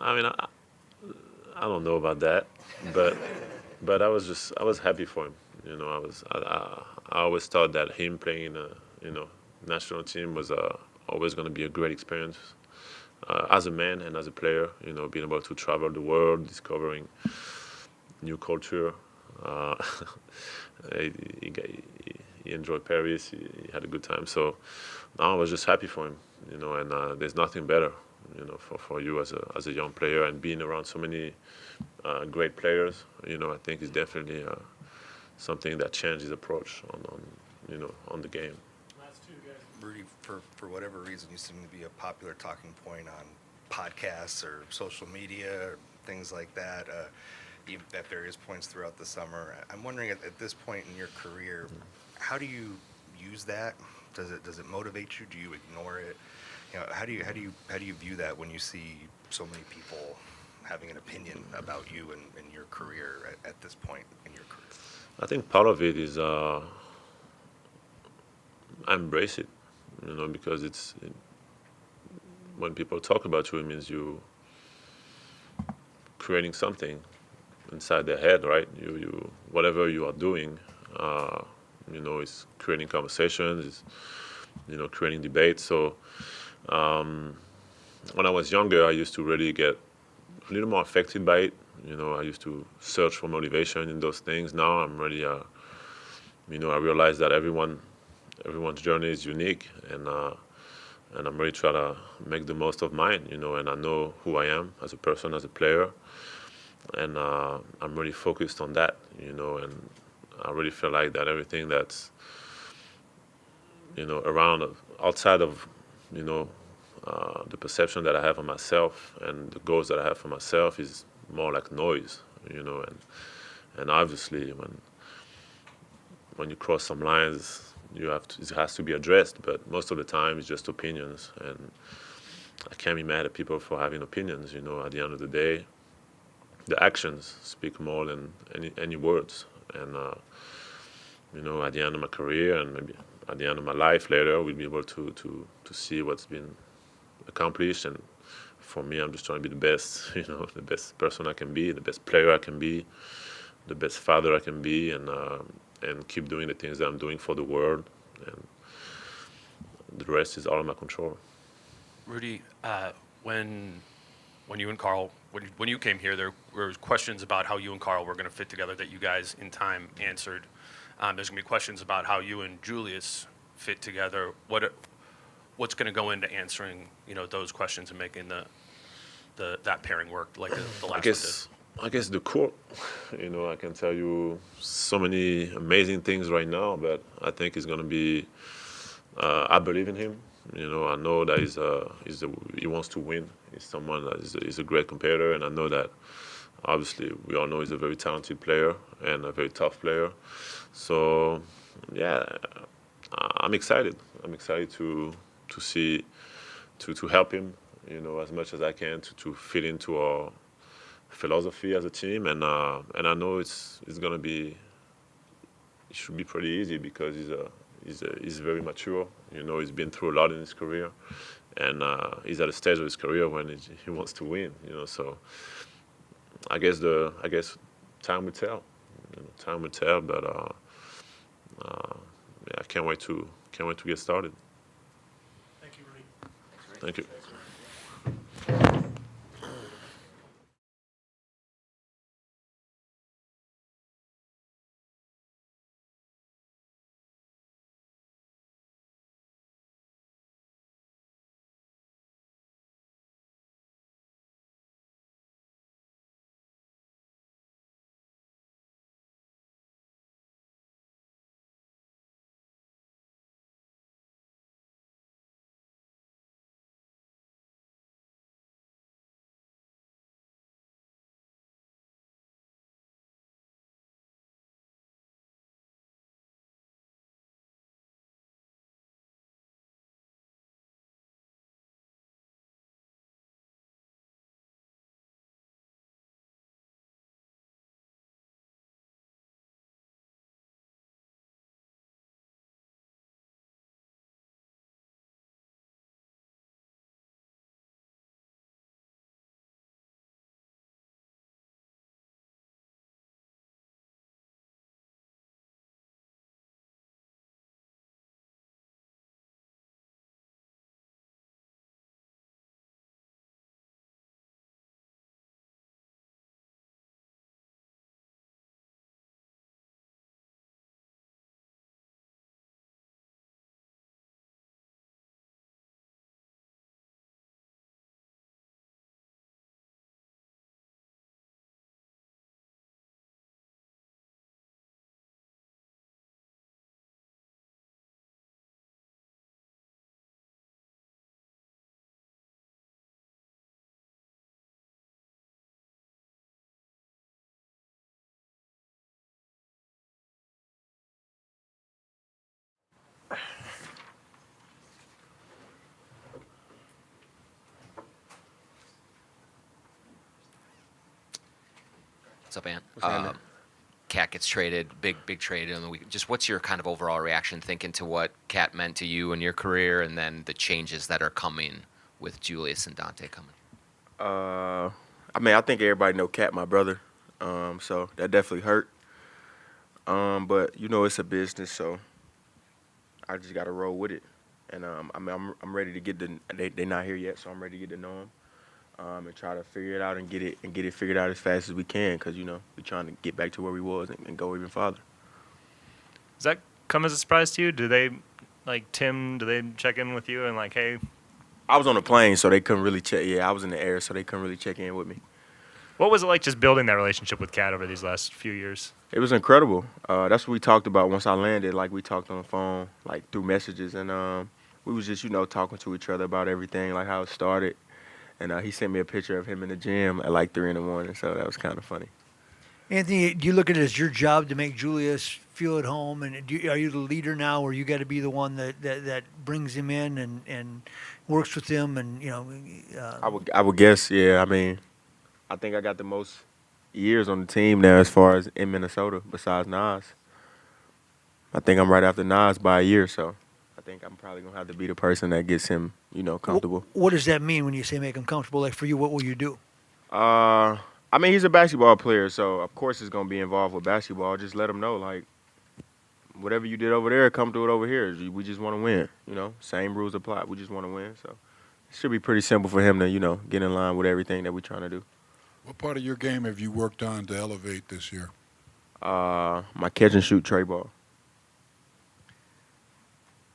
Speaker 16: I mean, I don't know about that, but I was happy for him. I always thought that him playing in a national team was always going to be a great experience as a man and as a player. Being able to travel the world, discovering new culture. He enjoyed Paris. He had a good time. So I was just happy for him. And there's nothing better, for you as a young player and being around so many great players. I think is definitely something that changed his approach on the game.
Speaker 8: Rudy, for whatever reason, you seem to be a popular talking point on podcasts or social media or things like that at various points throughout the summer. I'm wondering at this point in your career, how do you use that? Does it motivate you? Do you ignore it? How do you view that when you see so many people having an opinion about you and your career at this point in your career?
Speaker 16: I think part of it is I embrace it, because when people talk about you, it means you creating something inside their head, right? You whatever you are doing, is creating conversations, is creating debate. So When I was younger, I used to really get a little more affected by it. I used to search for motivation in those things. Now I'm really, I realize that everyone's journey is unique, and I'm really trying to make the most of mine. And I know who I am as a person, as a player, and I'm really focused on that. And I really feel like that everything that's around outside of the perception that I have of myself and the goals that I have for myself is more like noise. And obviously when you cross some lines, it has to be addressed. But most of the time, it's just opinions, and I can't be mad at people for having opinions. At the end of the day, the actions speak more than any words. And at the end of my career and maybe at the end of my life later, we'll be able to see what's been accomplished. And for me, I'm just trying to be the best, the best person I can be, the best player I can be, the best father I can be, and keep doing the things that I'm doing for the world. And the rest is out of my control.
Speaker 2: Rudy, when you and Carl, when you came here, there were questions about how you and Carl were going to fit together that you guys in time answered. There's going to be questions about how you and Julius fit together. What's going to go into answering those questions and making that pairing work like the last one did?
Speaker 16: I guess the core. I can tell you so many amazing things right now, but I think it's going to be. I believe in him. I know that he wants to win. He's someone that is a great competitor, and I know that. Obviously, we all know he's a very talented player and a very tough player. So, yeah, I'm excited. I'm excited to see, to help him, as much as I can to fit into our philosophy as a team. And I know it's gonna be. It should be pretty easy because he's very mature. He's been through a lot in his career, and he's at a stage of his career when he wants to win. So I guess time will tell. Time will tell, but yeah, I can't wait to get started.
Speaker 6: Thank you, Rudy.
Speaker 16: Thank you.
Speaker 10: What's up, Ant?
Speaker 19: What's happening?
Speaker 10: Cat gets traded, big trade in the week. Just what's your kind of overall reaction thinking to what Cat meant to you in your career, and then the changes that are coming with Julius and Dante coming?
Speaker 19: I think everybody know Cat, my brother, so that definitely hurt. But it's a business, so I just got to roll with it. and I'm ready to get they're not here yet, so I'm ready to get to know them. And try to figure it out and get it figured out as fast as we can, because we're trying to get back to where we was and go even farther.
Speaker 13: Does that come as a surprise to you? Do they, like Tim, do they check in with you and like, hey?
Speaker 19: I was on a plane, so they couldn't really check. Yeah, I was in the air, so they couldn't really check in with me.
Speaker 13: What was it like just building that relationship with Cat over these last few years?
Speaker 19: It was incredible. That's what we talked about once I landed. Like, we talked on the phone, like through messages, and we was just talking to each other about everything, like how it started. And he sent me a picture of him in the gym at like 3 a.m, so that was kind of funny.
Speaker 14: Anthony, do you look at it as your job to make Julius feel at home? And are you the leader now, or you got to be the one that brings him in and works with him? And
Speaker 19: I would guess, yeah. I mean, I think I got the most years on the team now as far as in Minnesota, besides Nas. I think I'm right after Nas by a year, so I think I'm probably gonna have to be the person that gets him, comfortable.
Speaker 14: What does that mean when you say make him comfortable? Like for you, what will you do?
Speaker 19: I mean, he's a basketball player, so of course he's gonna be involved with basketball. Just let him know, like, whatever you did over there, come do it over here. We just want to win, Same rules apply. We just want to win, so it should be pretty simple for him to, get in line with everything that we're trying to do.
Speaker 17: What part of your game have you worked on to elevate this year?
Speaker 19: My catch and shoot tray ball.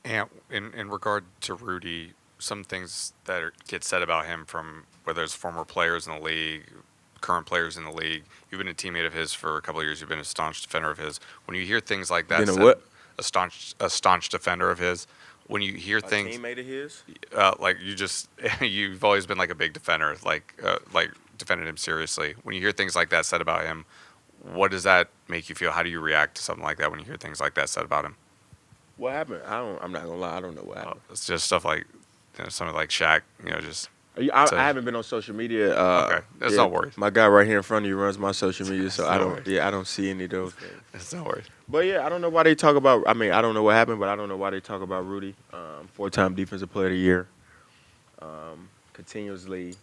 Speaker 7: And in regard to Rudy, some things that get said about him from whether it's former players in the league, current players in the league. You've been a teammate of his for a couple of years. You've been a staunch defender of his. When you hear things like that, a staunch defender of his. When you hear things,
Speaker 19: teammate of his,
Speaker 7: like you've always been like a big defender, like defended him seriously. When you hear things like that said about him, what does that make you feel? How do you react to something like that when you hear things like that said about him?
Speaker 19: What happened? I'm not gonna lie. I don't know what happened.
Speaker 7: It's just stuff like something like Shaq. Just.
Speaker 19: I haven't been on social media.
Speaker 7: Okay, that's no worries.
Speaker 19: My guy right here in front of you runs my social media, so I don't.
Speaker 7: Worries.
Speaker 19: Yeah, I don't see any of those things.
Speaker 7: It's no worries.
Speaker 19: But yeah, I don't know why they talk about. I mean, I don't know what happened, but I don't know why they talk about Rudy, 4-time Defensive Player of the Year. Continuously,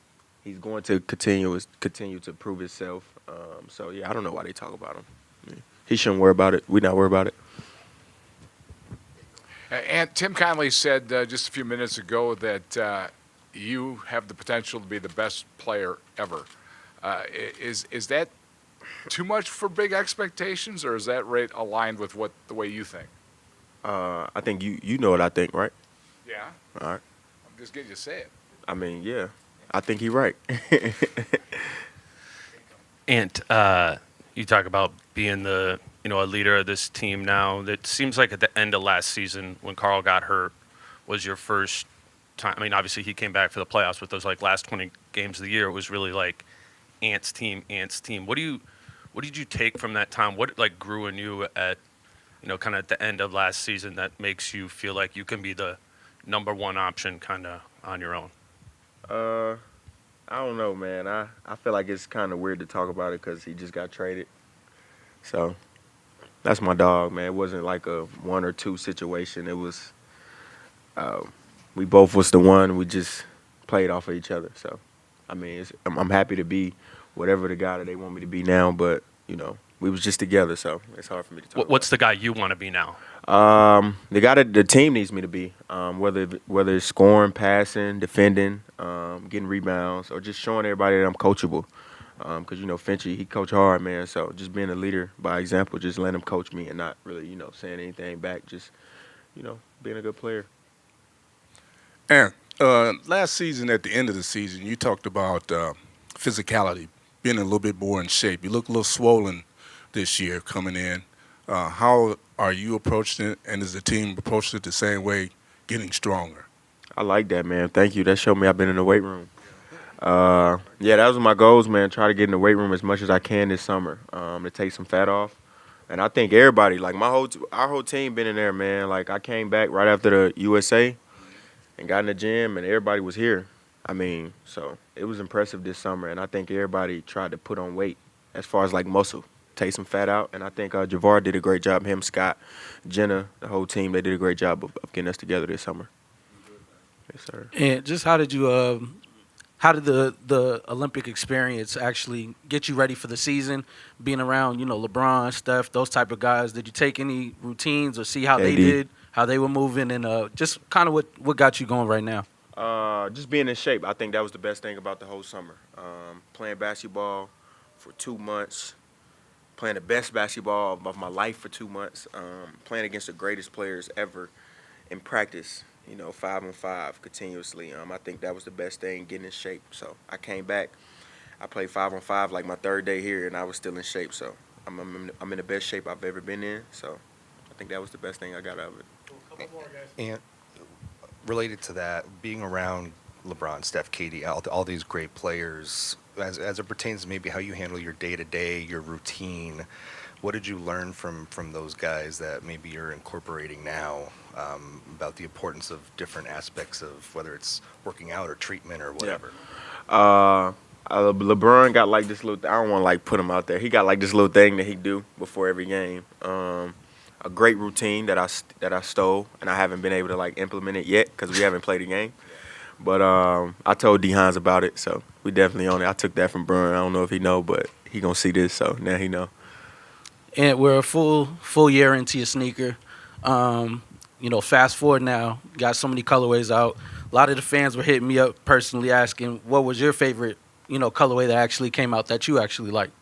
Speaker 19: he's going to continue to prove himself. So yeah, I don't know why they talk about him. He shouldn't worry about it. We not worry about it.
Speaker 5: And Tim Connelly said just a few minutes ago that you have the potential to be the best player ever. Is that too much for big expectations, or is that right aligned with the way you think?
Speaker 19: I think you know what I think, right?
Speaker 5: Yeah.
Speaker 19: All right.
Speaker 5: I'm just getting you to say it.
Speaker 19: I mean, yeah, I think he's right.
Speaker 2: And you talk about being a leader of this team now. It seems like at the end of last season, when Carl got hurt, was your first time. I mean, obviously he came back for the playoffs, but those last 20 games of the year, it was really like Ant's team. What did you take from that time? What grew in you at kind of at the end of last season that makes you feel like you can be the number one option kind of on your own?
Speaker 19: I don't know, man. I feel like it's kind of weird to talk about it because he just got traded. So that's my dog, man. It wasn't like a 1 or 2 situation. It was we both was the one. We just played off of each other. So I mean, I'm happy to be whatever the guy that they want me to be now. But we was just together, so it's hard for me to talk.
Speaker 2: What's the guy you want to be now?
Speaker 19: The guy that the team needs me to be, whether it's scoring, passing, defending, getting rebounds, or just showing everybody that I'm coachable. Because Finchy, he coach hard, man. So just being a leader by example, just letting him coach me and not really, saying anything back. Just, being a good player.
Speaker 17: Aaron, last season, at the end of the season, you talked about physicality, being a little bit more in shape. You look a little swollen this year coming in. How are you approaching it, and is the team approaching it the same way, getting stronger?
Speaker 19: I like that, man. Thank you. That showed me I've been in the weight room. Yeah, that was my goals, man. Try to get in the weight room as much as I can this summer to take some fat off. And I think everybody, like our whole team been in there, man. Like I came back right after the USA and got in the gym, and everybody was here. I mean, so it was impressive this summer, and I think everybody tried to put on weight as far as muscle. Take some fat out, and I think Javar did a great job. Him, Scott, Jenna, the whole team, they did a great job of getting us together this summer. Yes, sir.
Speaker 15: And just how did the Olympic experience actually get you ready for the season? Being around, LeBron, Steph, those type of guys. Did you take any routines or see how they did how they were moving, and just kind of what got you going right now?
Speaker 19: Just being in shape. I think that was the best thing about the whole summer. Playing basketball for 2 months, playing the best basketball of my life for 2 months, playing against the greatest players ever in practice, 5-on-5 continuously. I think that was the best thing, getting in shape. So I came back. I played 5-on-5 like my third day here, and I was still in shape. So I'm in the best shape I've ever been in. So I think that was the best thing I got out of it.
Speaker 8: And related to that, being around LeBron, Steph, KD, all these great players, as it pertains to maybe how you handle your day-to-day, your routine, what did you learn from those guys that maybe you're incorporating now about the importance of different aspects of whether it's working out or treatment or whatever?
Speaker 19: LeBron got like this little. I don't want to like put him out there. He got like this little thing that he do before every game. A great routine that I stole, and I haven't been able to like implement it yet because we haven't played a game. But I told D Hines about it, so we definitely on it. I took that from Burn. I don't know if he know, but he gonna see this, so now he know.
Speaker 15: And we're a full year into your sneaker. Fast forward now, got so many colorways out. A lot of the fans were hitting me up personally asking, what was your favorite, colorway that actually came out that you actually liked?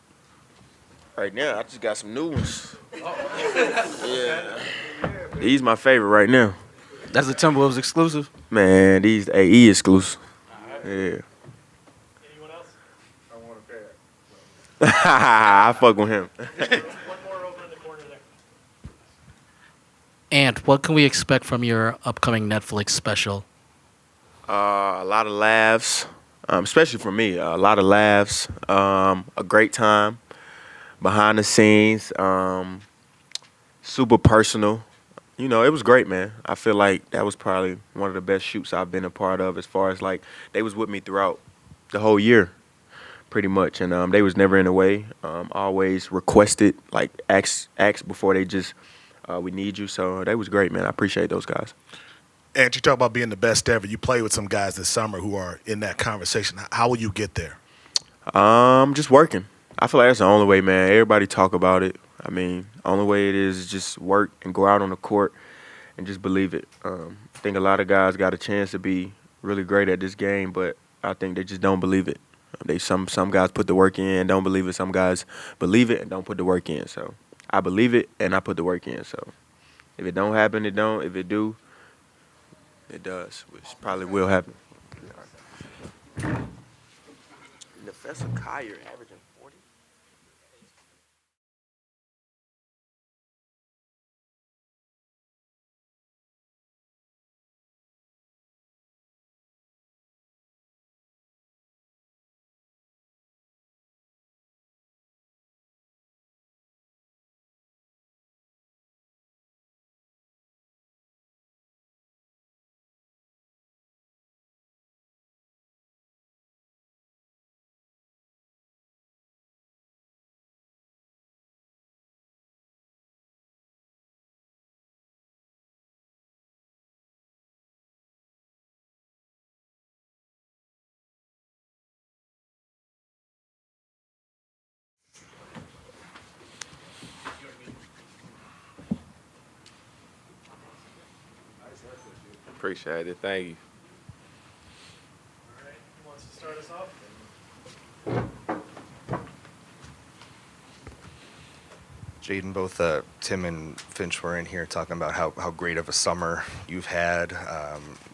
Speaker 19: Right now, I just got some new ones. Yeah. These my favorite right now.
Speaker 15: That's a Timberwolves exclusive?
Speaker 19: Man, these AE exclusive. Yeah.
Speaker 12: Anyone else?
Speaker 4: I want a pair.
Speaker 19: I fuck with him.
Speaker 12: One more over in the corner there.
Speaker 20: And what can we expect from your upcoming Netflix special?
Speaker 19: A lot of laughs, especially for me. A lot of laughs, a great time, behind the scenes, super personal. It was great, man. I feel like that was probably one of the best shoots I've been a part of as far as, like, they was with me throughout the whole year, pretty much. And they was never in the way, always requested, like, ask before they just, we need you. So that was great, man. I appreciate those guys.
Speaker 4: And you talk about being the best ever. You play with some guys this summer who are in that conversation. How will you get there?
Speaker 19: Just working. I feel like that's the only way, man. Everybody talk about it. I mean, only way it is just work and go out on the court and just believe it. I think a lot of guys got a chance to be really great at this game, but I think they just don't believe it. Some guys put the work in and don't believe it. Some guys believe it and don't put the work in. So I believe it and I put the work in. So if it don't happen, it don't. If it do, it does, which probably will happen. Professor Kyer averaging 40.
Speaker 21: Appreciate it. Thank you.
Speaker 12: All right, who wants to start us off?
Speaker 8: Jaden, both Tim and Finch were in here talking about how great of a summer you've had.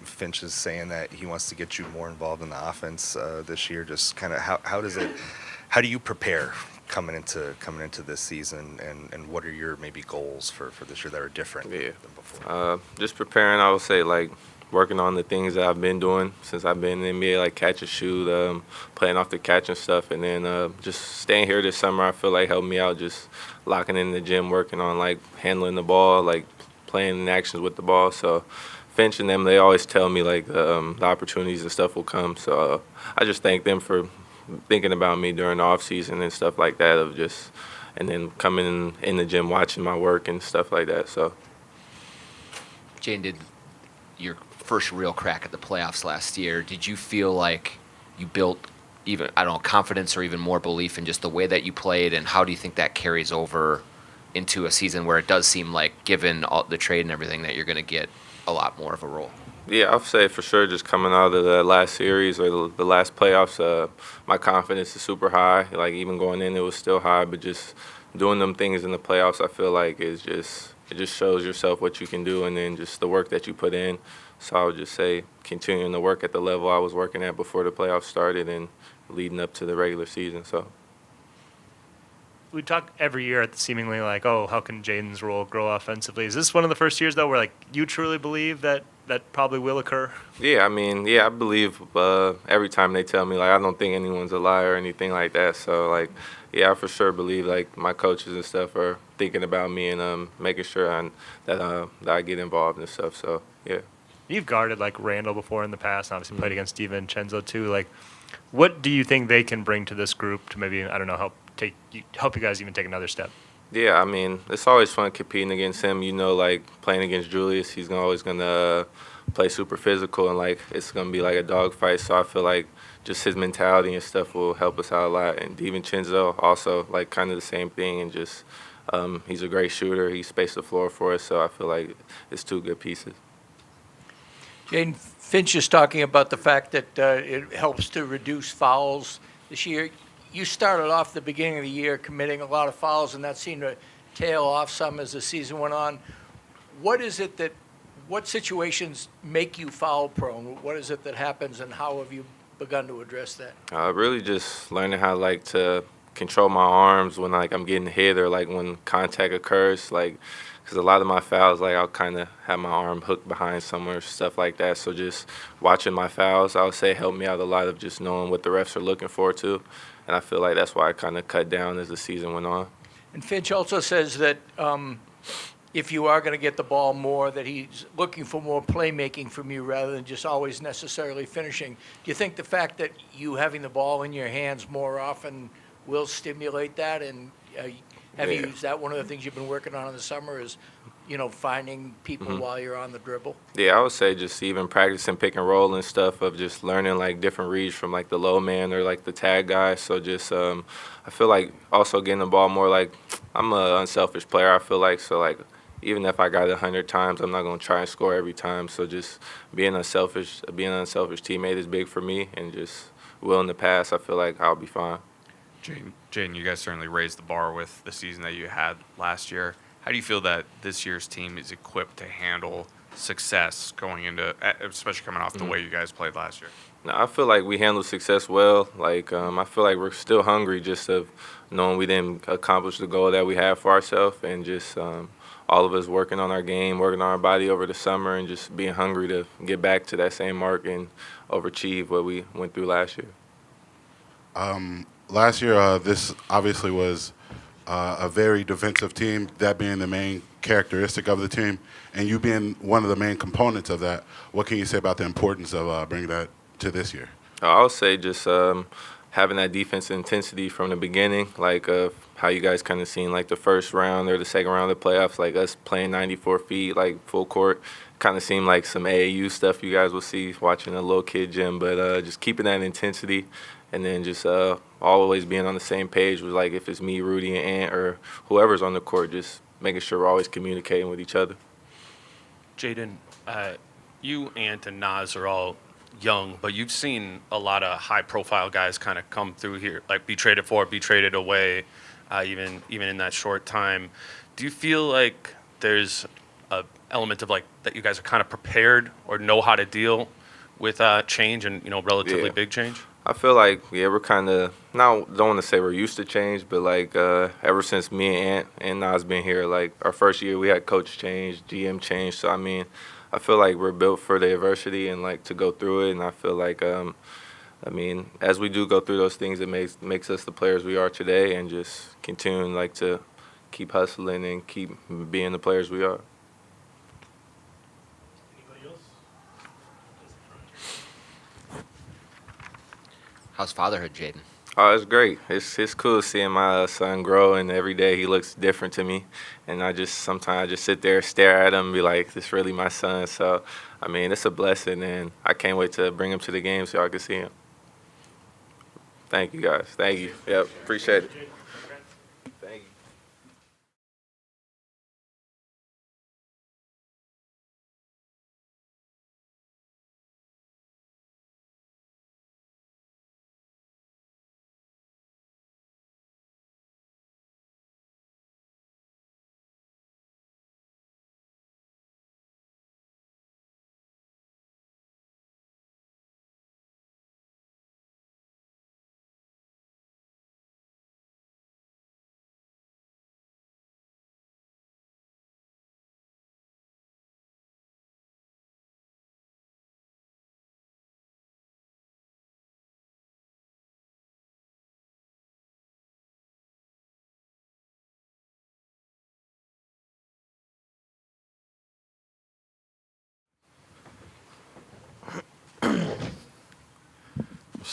Speaker 8: Finch is saying that he wants to get you more involved in the offense this year. Just kind of how do you prepare coming into this season, and what are your maybe goals for this year that are different than before?
Speaker 21: Just preparing, I would say, like working on the things that I've been doing since I've been in the NBA, like catch and shoot, playing off the catch and stuff, and then just staying here this summer, I feel like helped me out, just locking in the gym, working on like handling the ball, like playing in actions with the ball. So Finch and them, they always tell me like the opportunities and stuff will come. So I just thank them for thinking about me during the off season and stuff like that, of just, and then coming in the gym, watching my work and stuff like that. So
Speaker 10: Jane, did your first real crack at the playoffs last year, did you feel like you built even, I don't know, confidence or even more belief in just the way that you played, and how do you think that carries over into a season where it does seem like, given all the trade and everything, that you're going to get a lot more of a role?
Speaker 21: Yeah, I'll say for sure just coming out of the last series or the last playoffs, my confidence is super high. Like even going in, it was still high, but just doing them things in the playoffs, I feel like it just shows yourself what you can do and then just the work that you put in. So I would just say continuing to work at the level I was working at before the playoffs started and leading up to the regular season. So.
Speaker 13: We talk every year at seemingly like, oh, how can Jaden's role grow offensively? Is this one of the first years, though, where like you truly believe that probably will occur?
Speaker 21: Yeah, I mean, I believe every time they tell me, like, I don't think anyone's a liar or anything like that. So, like, I for sure believe, like, my coaches and stuff are thinking about me and making sure that I get involved and stuff. So, yeah.
Speaker 13: You've guarded, like, Randall before in the past, and obviously played against DiVincenzo, too. Like, what do you think they can bring to this group to maybe, I don't know, help you guys even take another step?
Speaker 21: Yeah, I mean, it's always fun competing against him. You know, like playing against Julius, he's always going to play super physical and, like, it's going to be like a dogfight. So I feel like just his mentality and stuff will help us out a lot. And DiVincenzo also, like, kind of the same thing. And just he's a great shooter. He spaced the floor for us. So I feel like it's two good pieces.
Speaker 3: Jaden, Finch is talking about the fact that it helps to reduce fouls this year. You started off the beginning of the year committing a lot of fouls, and that seemed to tail off some as the season went on. What situations make you foul prone? What is it that happens, and how have you begun to address that?
Speaker 21: Really just learning how, like, to control my arms when, like, I'm getting hit or, like, when contact occurs, like, because a lot of my fouls, like, I'll kind of have my arm hooked behind somewhere, stuff like that. So just watching my fouls, I would say, helped me out a lot of just knowing what the refs are looking for, too. And I feel like that's why I kind of cut down as the season went on.
Speaker 3: And Finch also says that if you are going to get the ball more, that he's looking for more playmaking from you rather than just always necessarily finishing. Do you think the fact that you having the ball in your hands more often will stimulate that? And is that one of the things you've been working on in the summer is, finding people while you're on the dribble?
Speaker 21: Yeah, I would say just even practicing pick and roll and stuff of just learning, like, different reads from, like, the low man or, like, the tag guy. So just I feel like also getting the ball more, like, I'm an unselfish player, I feel like. So, like, even if I got it 100 times, I'm not going to try and score every time. So just being an unselfish teammate is big for me, and just willing to pass, I feel like I'll be fine.
Speaker 7: Jaden, you guys certainly raised the bar with the season that you had last year. How do you feel that this year's team is equipped to handle success going into, especially coming off the way you guys played last year?
Speaker 21: No, I feel like we handled success well. Like, I feel like we're still hungry just of knowing we didn't accomplish the goal that we had for ourselves, and just all of us working on our game, working on our body over the summer, and just being hungry to get back to that same mark and overachieve what we went through last year.
Speaker 22: Last year, this obviously was a very defensive team, that being the main characteristic of the team, and you being one of the main components of that. What can you say about the importance of bringing that to this year?
Speaker 21: I would say just having that defensive intensity from the beginning, like how you guys kind of seen like the first round or the second round of the playoffs, like us playing 94 feet, like full court, kind of seemed like some AAU stuff you guys will see watching a little kid gym, but just keeping that intensity and then just always being on the same page with, like, if it's me, Rudy, and Ant, or whoever's on the court, just making sure we're always communicating with each other.
Speaker 2: Jaden, you, Ant, and Nas are all young, but you've seen a lot of high-profile guys kind of come through here, like be traded for, be traded away, even in that short time. Do you feel like there's an element of, like, that you guys are kind of prepared or know how to deal with change and, relatively big change?
Speaker 21: I feel like, we're kind of, don't want to say we're used to change, but, like, ever since me and Ant and Nas been here, like, our first year we had coach change, GM change. So, I mean, I feel like we're built for the adversity and, like, to go through it. And I feel like, as we do go through those things, it makes us the players we are today, and just continuing, like, to keep hustling and keep being the players we are.
Speaker 10: How's fatherhood, Jaden?
Speaker 21: Oh, it's great. It's cool seeing my son grow, and every day he looks different to me. And sometimes I just sit there, stare at him, and be like, "This really my son." So, I mean, it's a blessing, and I can't wait to bring him to the game so y'all can see him. Thank you, guys. Thank you. Yep, appreciate it.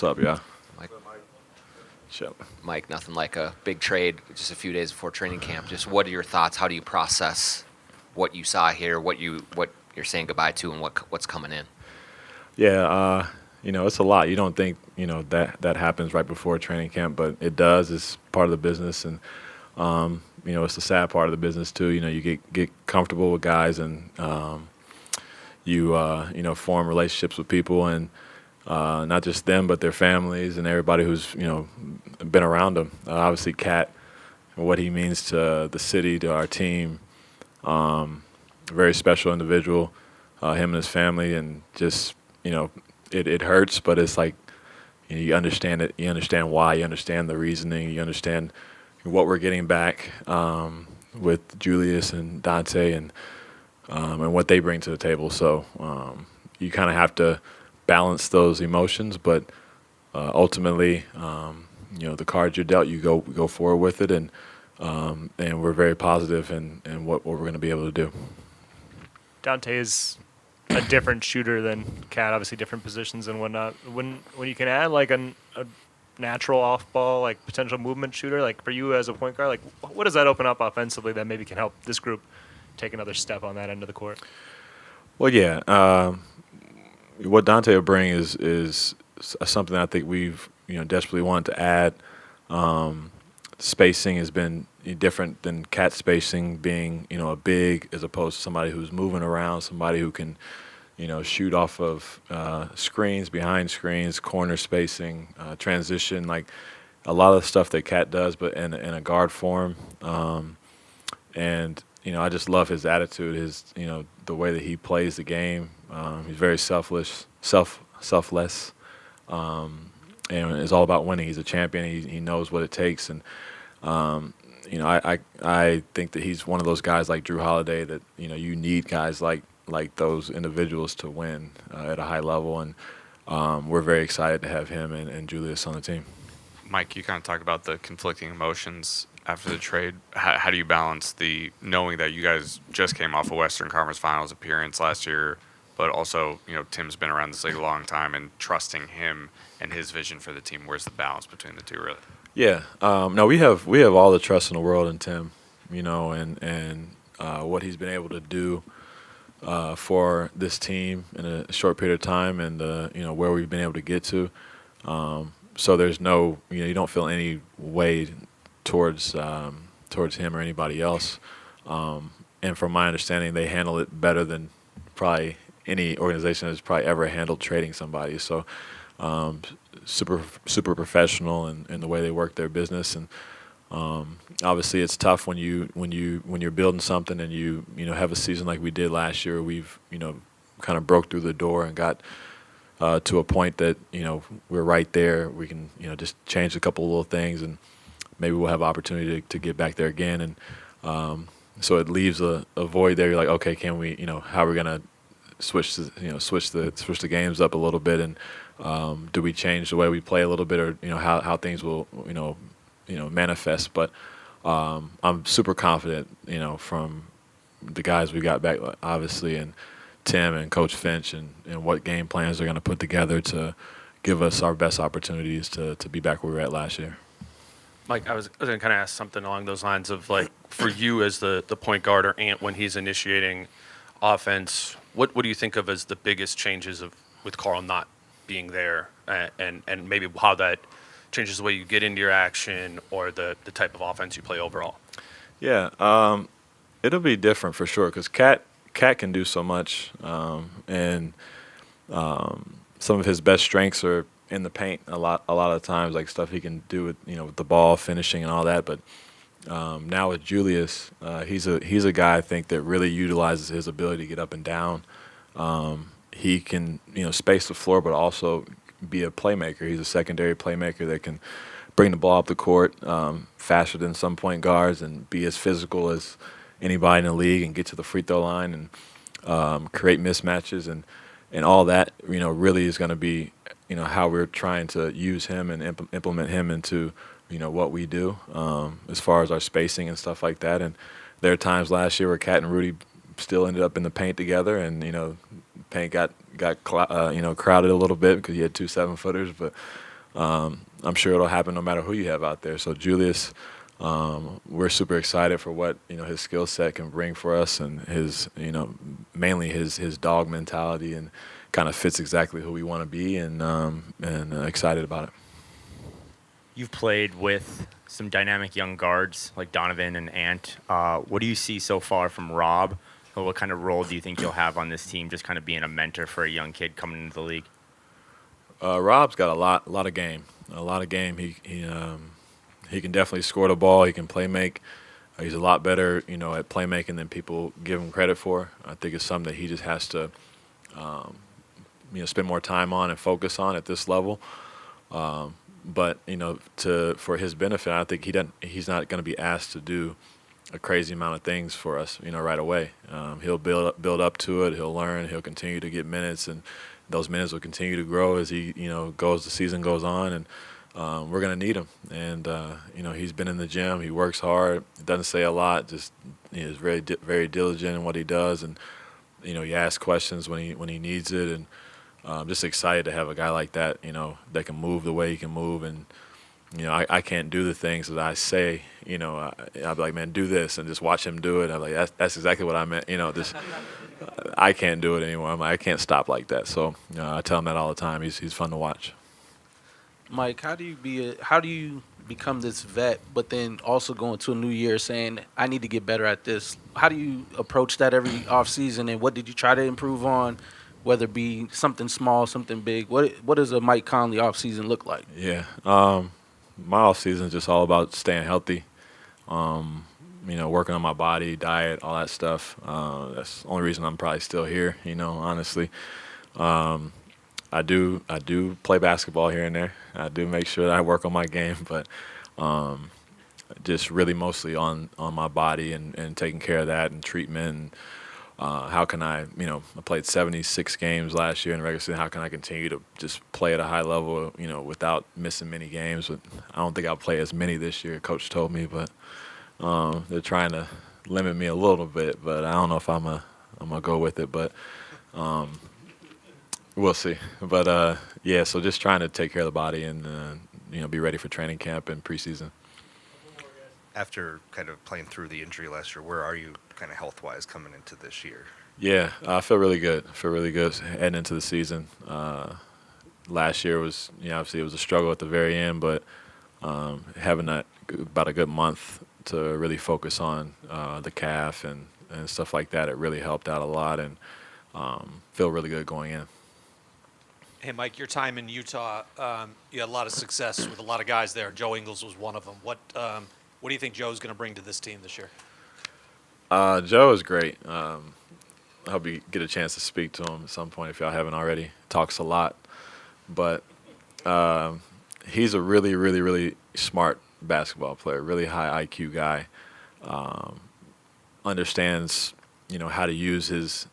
Speaker 1: What's up, yeah?
Speaker 10: Mike, nothing like a big trade just a few days before training camp. Just what are your thoughts? How do you process what you saw here, what you're saying goodbye to, and what's coming in?
Speaker 1: Yeah, it's a lot. You don't think, that happens right before training camp, but it does. It's part of the business, and it's the sad part of the business too. You get comfortable with guys, and you form relationships with people, and not just them, but their families and everybody who's been around them. Obviously, Cat, what he means to the city, to our team, a very special individual. Him and his family, and just it hurts, but it's like you understand it. You understand why. You understand the reasoning. You understand what we're getting back with Julius and Dante, and what they bring to the table. So you kind of have to balance those emotions, but ultimately, the cards you're dealt, you go forward with it, and we're very positive in what we're going to be able to do.
Speaker 13: Dante is a different shooter than Cat, obviously different positions and whatnot. When you can add like a natural off-ball, like potential movement shooter, like for you as a point guard, like what does that open up offensively that maybe can help this group take another step on that end of the court?
Speaker 1: Well, yeah. What Dante will bring is something I think we've desperately wanted to add. Spacing has been different than Cat spacing, being a big as opposed to somebody who's moving around, somebody who can shoot off of screens, behind screens, corner spacing, transition, like a lot of the stuff that Cat does, but in a guard form. And I just love his attitude, his the way that he plays the game. He's very selfless, and it's all about winning. He's a champion. He knows what it takes, and I think that he's one of those guys like Drew Holiday that you need guys like those individuals to win at a high level, and we're very excited to have him and Julius on the team.
Speaker 7: Mike, you kind of talked about the conflicting emotions after the trade. How do you balance the knowing that you guys just came off a Western Conference Finals appearance last year, but also Tim's been around this league a long time, and trusting him and his vision for the team? Where's the balance between the two, really?
Speaker 1: Yeah, no, we have all the trust in the world in Tim, and what he's been able to do for this team in a short period of time, and where we've been able to get to. So there's no, you don't feel any way towards him or anybody else. And from my understanding, they handle it better than probably any organization has probably ever handled trading somebody. So super professional in the way they work their business, and obviously it's tough when you're building something and you have a season like we did last year. We've kind of broke through the door and got to a point that we're right there. We can just change a couple of little things, and maybe we'll have opportunity to get back there again. And so it leaves a void there. You're like, okay, can we how are we gonna switch the games up a little bit, and do we change the way we play a little bit, or how things will manifest? But I'm super confident from the guys we got back, obviously, and Tim and Coach Finch, and what game plans they're going to put together to give us our best opportunities to be back where we were at last year.
Speaker 2: Mike, I was going to kind of ask something along those lines of, like, for you as the point guard or Ant when he's initiating offense, what do you think of as the biggest changes with Carl not being there, and maybe how that changes the way you get into your action or the type of offense you play overall?
Speaker 1: Yeah, it'll be different for sure, because Cat can do so much, and some of his best strengths are in the paint a lot of times, like stuff he can do with the ball, finishing and all that. But now with Julius, he's a guy I think that really utilizes his ability to get up and down. He can space the floor, but also be a playmaker. He's a secondary playmaker that can bring the ball up the court faster than some point guards, and be as physical as anybody in the league, and get to the free throw line, and create mismatches, and all that really is going to be how we're trying to use him and implement him into what we do as far as our spacing and stuff like that. And there are times last year where Cat and Rudy still ended up in the paint together, and paint got crowded a little bit because you had two 7-footers, but I'm sure it'll happen no matter who you have out there. So Julius, we're super excited for what his skill set can bring for us, and his mainly his dog mentality, and kind of fits exactly who we want to be, and excited about it.
Speaker 18: You've played with some dynamic young guards like Donovan and Ant. What do you see so far from Rob? Or what kind of role do you think you'll have on this team, just kind of being a mentor for a young kid coming into the league?
Speaker 1: Rob's got a lot of game. He can definitely score the ball. He can play make. He's a lot better, at playmaking than people give him credit for. I think it's something that he just has to, spend more time on and focus on at this level. But for his benefit, I think he's not going to be asked to do a crazy amount of things for us, right away. He'll build up to it. He'll learn. He'll continue to get minutes, and those minutes will continue to grow as the season goes on, and we're going to need him. And he's been in the gym. He works hard. Doesn't say a lot. Just is very very diligent in what he does, and he asks questions when he needs it. And I'm just excited to have a guy like that, that can move the way he can move. And I can't do the things that I say. I'll be like, man, do this, and just watch him do it. I'm like, that's exactly what I meant. I can't do it anymore. I can't stop like that. So I tell him that all the time. He's fun to watch.
Speaker 15: Mike, how do you become this vet, but then also go into a new year saying, I need to get better at this? How do you approach that every offseason, and what did you try to improve on, whether it be something small, something big? What does a Mike Conley offseason look like?
Speaker 1: Yeah. My offseason is just all about staying healthy, working on my body, diet, all that stuff. That's the only reason I'm probably still here, honestly. I do play basketball here and there. I do make sure that I work on my game, but just really mostly on my body and taking care of that and treatment. And how can I played 76 games last year in the regular season. How can I continue to just play at a high level, without missing many games? But I don't think I'll play as many this year, Coach told me, but they're trying to limit me a little bit, but I don't know if I'm gonna go with it, but we'll see. But yeah, so just trying to take care of the body and be ready for training camp and preseason.
Speaker 8: After kind of playing through the injury last year, where are you kind of health-wise coming into this year?
Speaker 1: Yeah, I feel really good. Heading into the season. Last year was, obviously it was a struggle at the very end, but having about a good month to really focus on the calf and stuff like that, it really helped out a lot, and feel really good going in.
Speaker 9: Hey, Mike, your time in Utah, you had a lot of success with a lot of guys there. Joe Ingles was one of them. What do you think Joe's going to bring to this team this year?
Speaker 1: Joe is great. I hope you get a chance to speak to him at some point if y'all haven't already. Talks a lot, but he's a really, really, really smart basketball player. Really high IQ guy. Understands, how to use his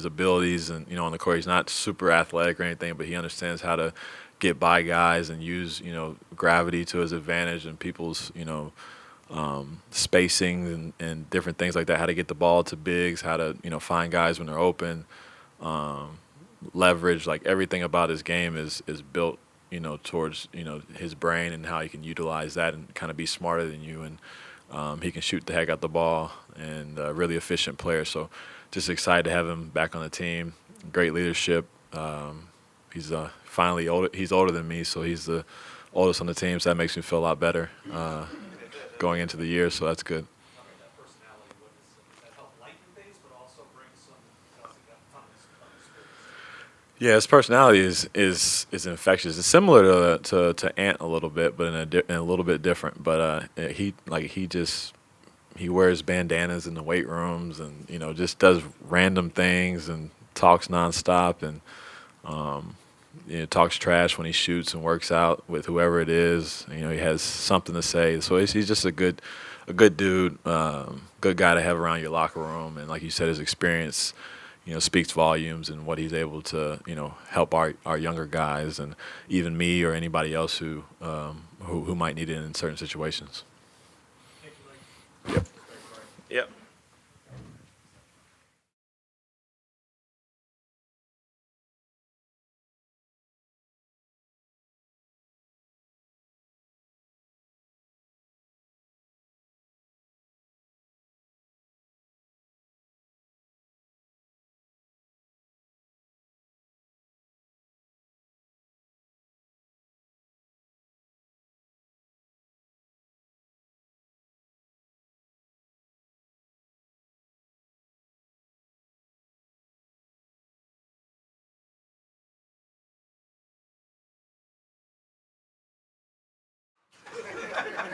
Speaker 1: abilities, and on the court he's not super athletic or anything, but he understands how to get by guys and use gravity to his advantage and people's spacing and different things like that, how to get the ball to bigs, how to find guys when they're open, leverage. Like everything about his game is built towards his brain and how he can utilize that and kind of be smarter than you, and he can shoot the heck out the ball, and a really efficient player. So just excited to have him back on the team. Great leadership. He's finally older. He's older than me, so he's the oldest on the team, so that makes me feel a lot better going into the year, so that's good. Yeah, his personality is infectious. It's similar to Ant a little bit, but in a little bit different. But he wears bandanas in the weight rooms, and just does random things and talks nonstop, and talks trash when he shoots and works out with whoever it is. He has something to say. So he's just a good dude, good guy to have around your locker room. And like you said, his experience, speaks volumes, and what he's able to, help our younger guys, and even me or anybody else who might need it in certain situations. Yep. Yep.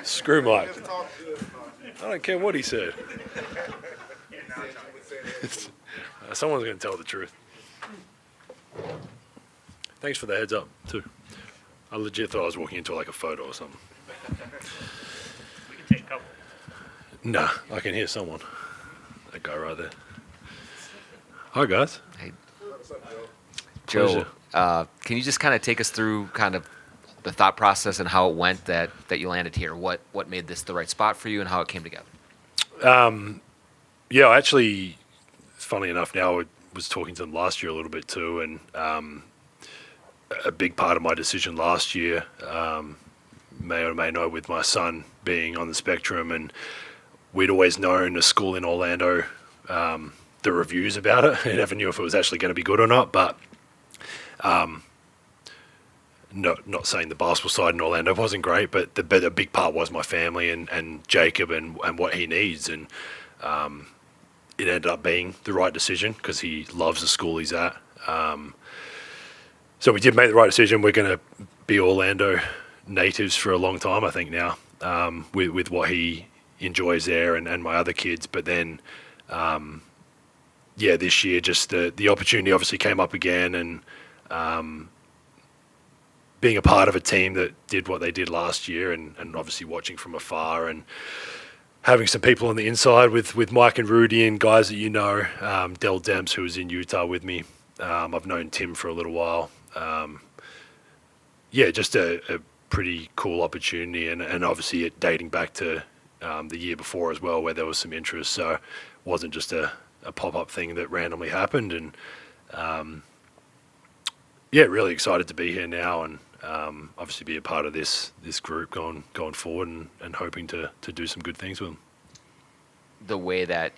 Speaker 6: Screw Mike. I don't care what he said. Someone's going to tell the truth. Thanks for the heads up, too. I legit thought I was walking into like a photo or something.
Speaker 13: We can take a couple.
Speaker 6: Nah, I can hear someone. That guy right there. Hi, guys.
Speaker 10: Hey,
Speaker 6: Pleasure.
Speaker 10: Joe, can you just kind of take us through kind of the thought process and how it went that you landed here? What made this the right spot for you and how it came together?
Speaker 6: Yeah, actually, funny enough, now I was talking to them last year a little bit too, and a big part of my decision last year, may or may know, with my son being on the spectrum, and we'd always known a school in Orlando, the reviews about it. I never knew if it was actually going to be good or not, but not saying the basketball side in Orlando wasn't great, but the big part was my family and Jacob and what he needs, and it ended up being the right decision because he loves the school he's at. So we did make the right decision. We're going to be Orlando natives for a long time, I think now, with what he enjoys there and my other kids. But then, this year just the opportunity obviously came up again, and being a part of a team that did what they did last year, and obviously watching from afar and having some people on the inside with Mike and Rudy and guys that Del Demps, who was in Utah with me. I've known Tim for a little while. Just a pretty cool opportunity, and obviously it dating back to the year before as well, where there was some interest. So it wasn't just a pop-up thing that randomly happened, and really excited to be here now, and obviously be a part of this group going forward, and hoping to do some good things with them.
Speaker 10: The way that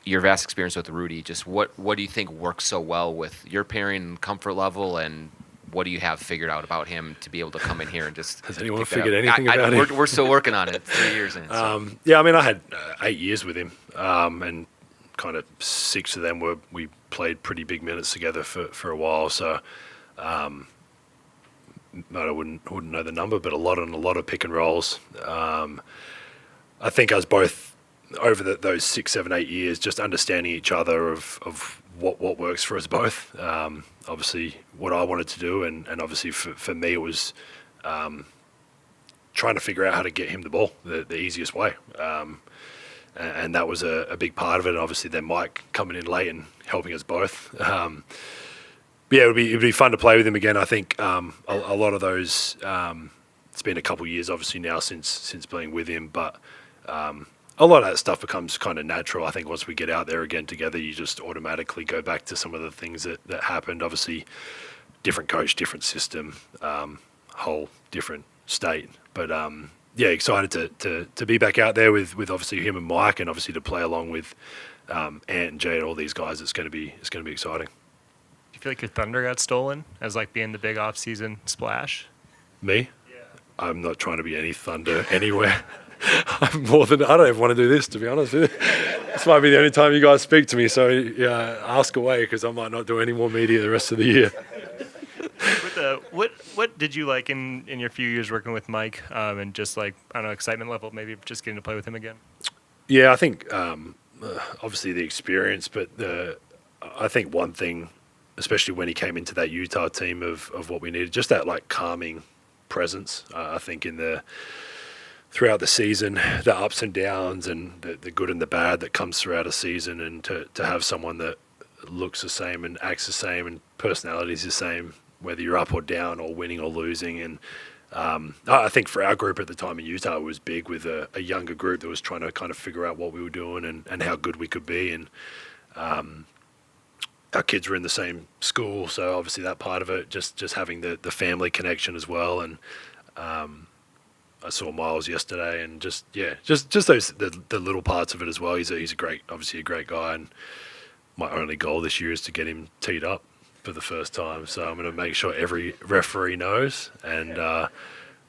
Speaker 10: your vast experience with Rudy, just what do you think works so well with your pairing and comfort level, and what do you have figured out about him to be able to come in here and just...
Speaker 6: Has anyone figured anything about him?
Speaker 10: We're still working on it, 3 years in. So.
Speaker 6: I had 8 years with him, and kind of 6 of them we played pretty big minutes together for a while, so I wouldn't know the number, but a lot of pick and rolls. I think us both over those 6, 7, 8 years, just understanding each other of what works for us both. Obviously, what I wanted to do, and obviously for me, it was trying to figure out how to get him the ball the easiest way. And that was a big part of it. And obviously, then Mike coming in late and helping us both. It'd be fun to play with him again. I think a lot of those. It's been a couple of years, obviously now since playing with him, but a lot of that stuff becomes kind of natural. I think once we get out there again together, you just automatically go back to some of the things that happened. Obviously, different coach, different system, whole different state. But excited to be back out there with obviously him and Mike, and obviously to play along with Ant and Jay and all these guys. It's going to be exciting.
Speaker 13: Do you feel like your thunder got stolen as like being the big off-season splash?
Speaker 6: Me? Yeah. I'm not trying to be any thunder anywhere. I'm I don't even want to do this, to be honest with you. This might be the only time you guys speak to me, so ask away, because I might not do any more media the rest of the year.
Speaker 13: What did you like in your few years working with Mike, and just like, I don't know, excitement level, maybe just getting to play with him again?
Speaker 6: Yeah, I think obviously the experience, but I think one thing, especially when he came into that Utah team of what we needed, just that like calming presence. I think throughout the season, the ups and downs and the good and the bad that comes throughout a season, and to have someone that looks the same and acts the same and personality is the same, whether you're up or down or winning or losing. And I think for our group at the time in Utah, it was big with a younger group that was trying to kind of figure out what we were doing and how good we could be. And our kids were in the same school, so obviously that part of it, just having the family connection as well. And I saw Miles yesterday, and just those the little parts of it as well. He's a great guy, and my only goal this year is to get him teed up for the first time. So I'm going to make sure every referee knows, and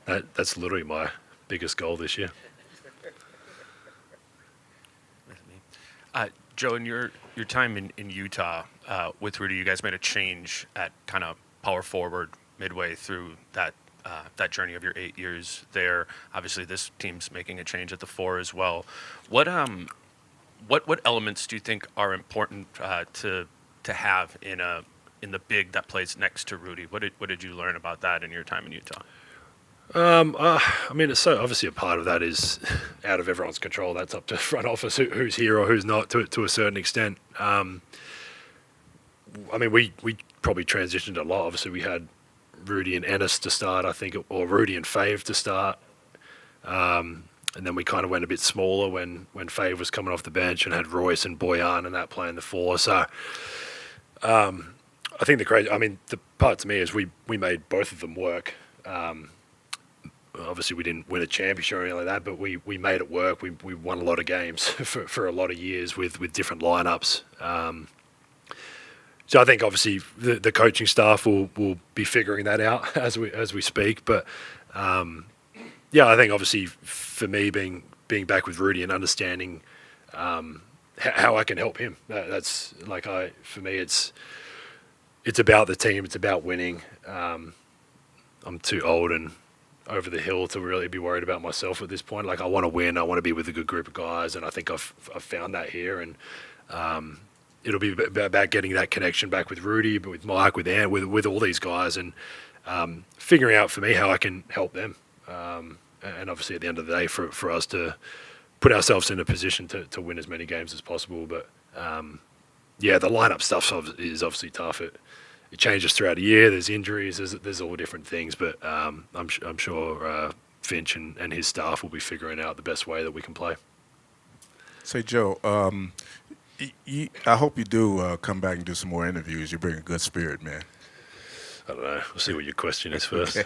Speaker 6: that's literally my biggest goal this year.
Speaker 2: Joe, in your time in Utah with Rudy, you guys made a change at kind of power forward midway through that that journey of your 8 years there. Obviously, this team's making a change at the 4 as well. What elements do you think are important to have in the big that plays next to Rudy? What did you learn about that in your time in Utah?
Speaker 6: I mean, it's so obviously a part of that is out of everyone's control. That's up to front office who's here or who's not to a certain extent. I mean, we probably transitioned a lot. Obviously, we had Rudy and Ennis to start, I think, or Rudy and Fave to start. And then we kind of went a bit smaller when Fave was coming off the bench and had Royce and Boyan and that playing the 4. So I think the part to me is we made both of them work. Obviously, we didn't win a championship or anything like that, but we made it work. We won a lot of games for a lot of years with different lineups. So I think obviously the coaching staff will be figuring that out as we speak. But yeah, I think obviously for me being back with Rudy and understanding how I can help him. That's for me it's about the team. It's about winning. I'm too old and over the hill to really be worried about myself at this point. Like I want to win. I want to be with a good group of guys, and I think I've found that here. And it'll be about getting that connection back with Rudy, but with Mike, with Ant, with all these guys, and figuring out for me how I can help them. And obviously at the end of the day, for us to put ourselves in a position to win as many games as possible. But yeah, the lineup stuff is obviously tough. It changes throughout the year. There's injuries. There's all different things. But I'm sure Finch and his staff will be figuring out the best way that we can play.
Speaker 17: Say, Joe, I hope you do come back and do some more interviews. You bring a good spirit, man.
Speaker 6: I don't know. We'll see what your question is first.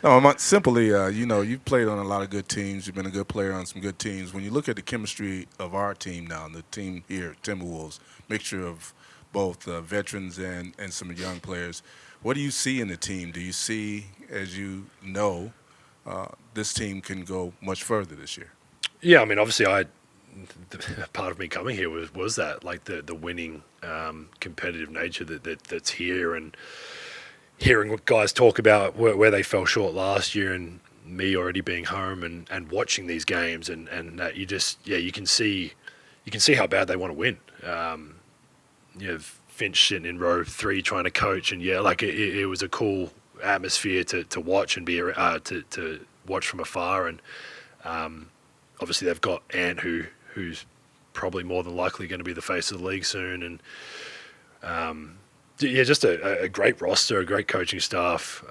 Speaker 17: No, simply, you've played on a lot of good teams. You've been a good player on some good teams. When you look at the chemistry of our team now, the team here, Timberwolves, mixture of both veterans and some young players, what do you see in the team? Do you see, as you know, this team can go much further this year? Yeah,
Speaker 6: I mean, obviously, part of me coming here was that, like the winning, competitive nature that's here, and hearing what guys talk about where they fell short last year, and me already being home and watching these games, and that you can see how bad they want to win. You have Finch sitting in row 3 trying to coach, and it was a cool atmosphere to watch and be to watch from afar. And obviously they've got Ant who's probably more than likely going to be the face of the league soon, and just a great roster, a great coaching staff.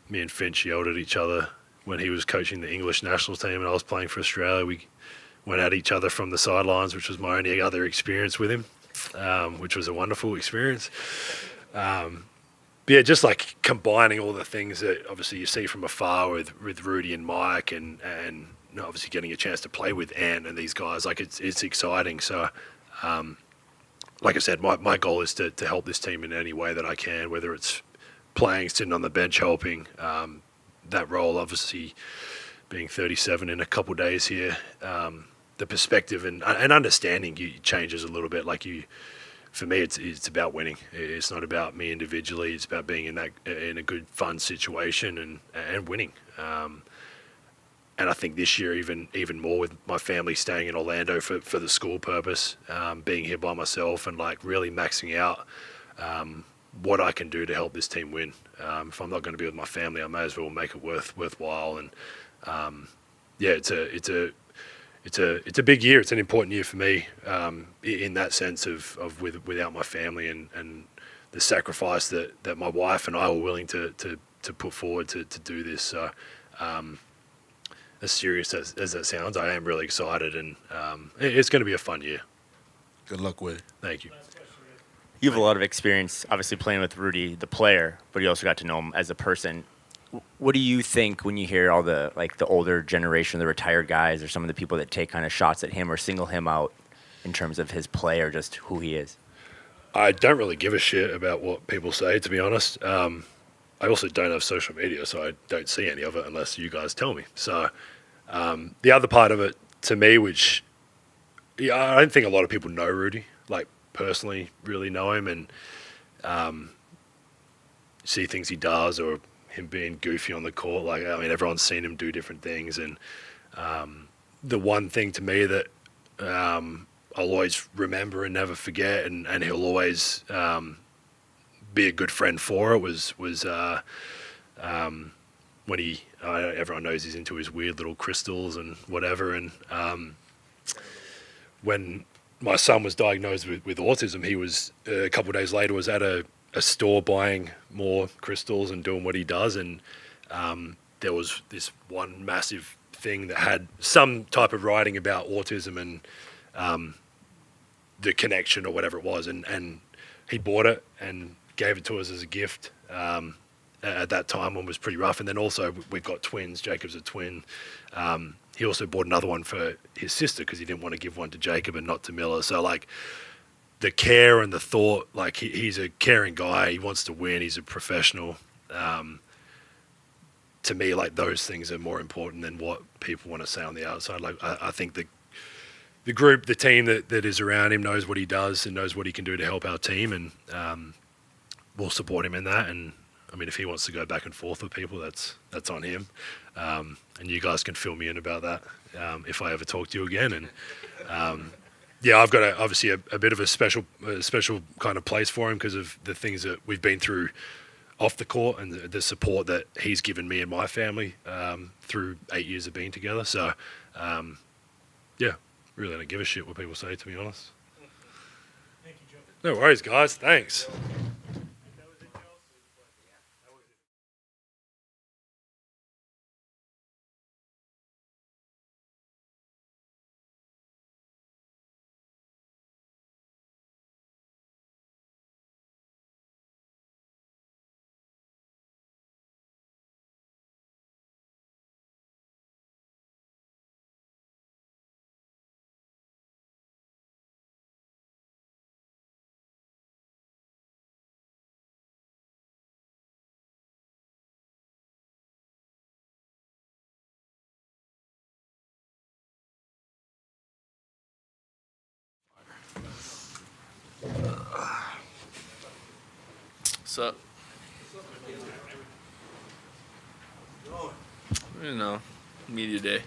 Speaker 6: Me and Finch yelled at each other when he was coaching the English national team and I was playing for Australia. We went at each other from the sidelines, which was my only other experience with him, which was a wonderful experience. But just like combining all the things that obviously you see from afar with Rudy and Mike, and obviously getting a chance to play with Ant and these guys, like it's exciting. So, like I said, my goal is to help this team in any way that I can, whether it's playing, sitting on the bench, helping. That role, obviously, being 37 in a couple of days here, the perspective and understanding changes a little bit. For me, it's about winning. It's not about me individually. It's about being in a good, fun situation and winning. And I think this year even more with my family staying in Orlando for the school purpose, being here by myself and really maxing out what I can do to help this team win. If I'm not going to be with my family, I may as well make it worthwhile. And it's a big year. It's an important year for me in that sense of without my family and the sacrifice that my wife and I were willing to put forward to do this. So as serious as that sounds, I am really excited, and it's going to be a fun year.
Speaker 17: Good luck with it.
Speaker 6: Thank you.
Speaker 18: You have a lot of experience, obviously, playing with Rudy, the player, but you also got to know him as a person. What do you think when you hear all the older generation, the retired guys, or some of the people that take kind of shots at him or single him out in terms of his play or just who he is?
Speaker 6: I don't really give a shit about what people say, to be honest. I also don't have social media, so I don't see any of it unless you guys tell me. So the other part of it, to me, which I don't think a lot of people know Rudy, personally really know him and see things he does or him being goofy on the court. Like, I mean, everyone's seen him do different things, and the one thing to me that I'll always remember and never forget, and he'll always be a good friend for it was when he everyone knows he's into his weird little crystals and whatever, and when my son was diagnosed with autism, he was a couple of days later was at a store buying more crystals and doing what he does, and there was this one massive thing that had some type of writing about autism and the connection or whatever it was, and he bought it and gave it to us as a gift at that time, when it was pretty rough. And then also we've got twins. Jacob's a twin. He also bought another one for his sister because he didn't want to give one to Jacob and not to Miller. So like the care and the thought, like he's a caring guy. He wants to win. He's a professional. To me, like those things are more important than what people want to say on the outside. Like I think the group, the team that is around him knows what he does and knows what he can do to help our team, and we'll support him in that. And I mean, if he wants to go back and forth with people, that's on him. And you guys can fill me in about that if I ever talk to you again. And yeah, I've got obviously a bit of a special kind of place for him because of the things that we've been through off the court and the support that he's given me and my family through 8 years of being together. So, yeah, really don't give a shit what people say, to be honest.
Speaker 12: Thank you, Joe.
Speaker 6: No worries, guys. Thanks.
Speaker 11: What's up? You know, media day.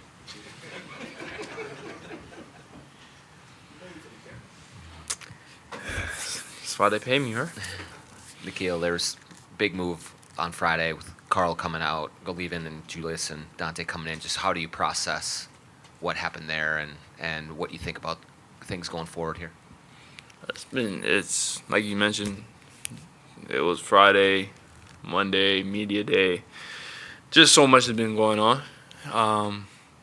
Speaker 11: That's why they pay me, huh?
Speaker 10: Nikhil, there's big move on Friday with Carl coming out, leaving, and Julius and Dante coming in. Just how do you process what happened there and what you think about things going forward here?
Speaker 11: It's like you mentioned, it was Friday, Monday, media day. Just so much has been going on.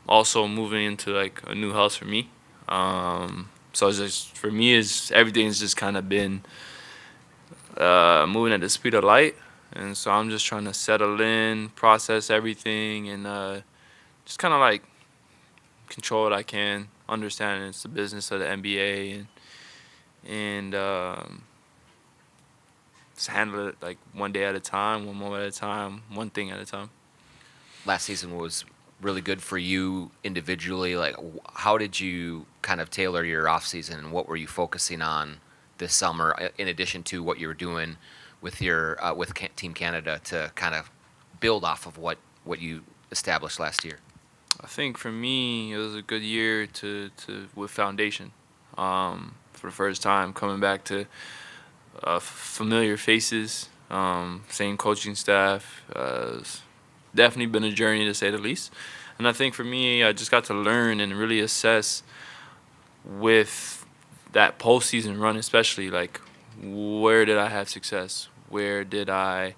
Speaker 11: Also moving into like a new house for me. So it's just for me, everything's just kind of been moving at the speed of light, and so I'm just trying to settle in, process everything, and just kind of like control what I can, understanding it's the business of the NBA, and just handle it like one day at a time, one moment at a time, one thing at a time.
Speaker 10: Last season was really good for you individually. Like, how did you kind of tailor your off season, and what were you focusing on this summer, in addition to what you were doing with your Team Canada, to kind of build off of what you established last year?
Speaker 11: I think for me, it was a good year with foundation. For the first time, coming back to familiar faces, same coaching staff. It's definitely been a journey, to say the least. And I think for me, I just got to learn and really assess with that postseason run, especially, like, where did I have success? Where did I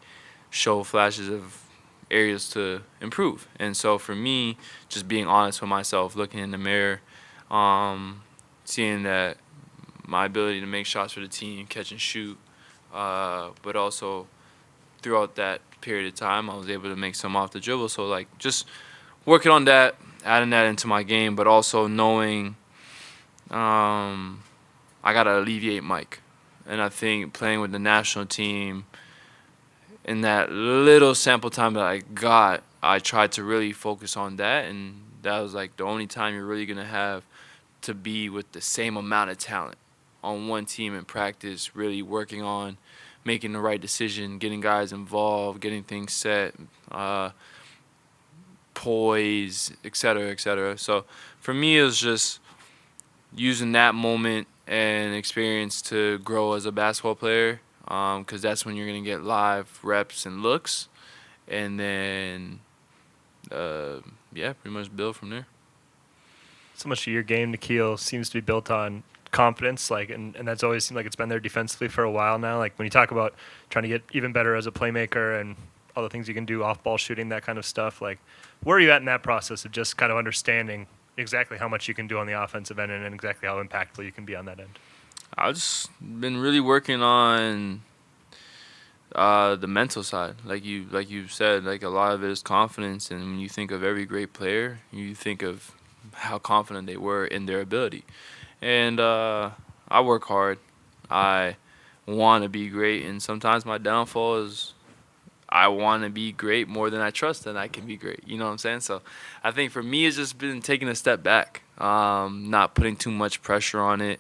Speaker 11: show flashes of areas to improve? And so for me, just being honest with myself, looking in the mirror, seeing that my ability to make shots for the team, catch and shoot, but also throughout that period of time, I was able to make some off the dribble. So, like, just working on that, adding that into my game, but also knowing I got to alleviate Mike. And I think playing with the national team, in that little sample time that I got, I tried to really focus on that, and that was like the only time you're really going to have to be with the same amount of talent on one team in practice, really working on making the right decision, getting guys involved, getting things set, poise, et cetera, et cetera. So for me, it was just using that moment and experience to grow as a basketball player, because that's when you're going to get live reps and looks, and then, pretty much build from there.
Speaker 13: So much of your game, Nikhil, seems to be built on confidence, and that's always seemed like it's been there defensively for a while now. Like when you talk about trying to get even better as a playmaker and all the things you can do, off-ball shooting, that kind of stuff, like where are you at in that process of just kind of understanding exactly how much you can do on the offensive end and exactly how impactful you can be on that end?
Speaker 11: I've just been really working on the mental side. Like you said, like a lot of it is confidence, and when you think of every great player, you think of how confident they were in their ability. And I work hard. I want to be great, and sometimes my downfall is I want to be great more than I trust that I can be great. You know what I'm saying? So I think for me, it's just been taking a step back, not putting too much pressure on it,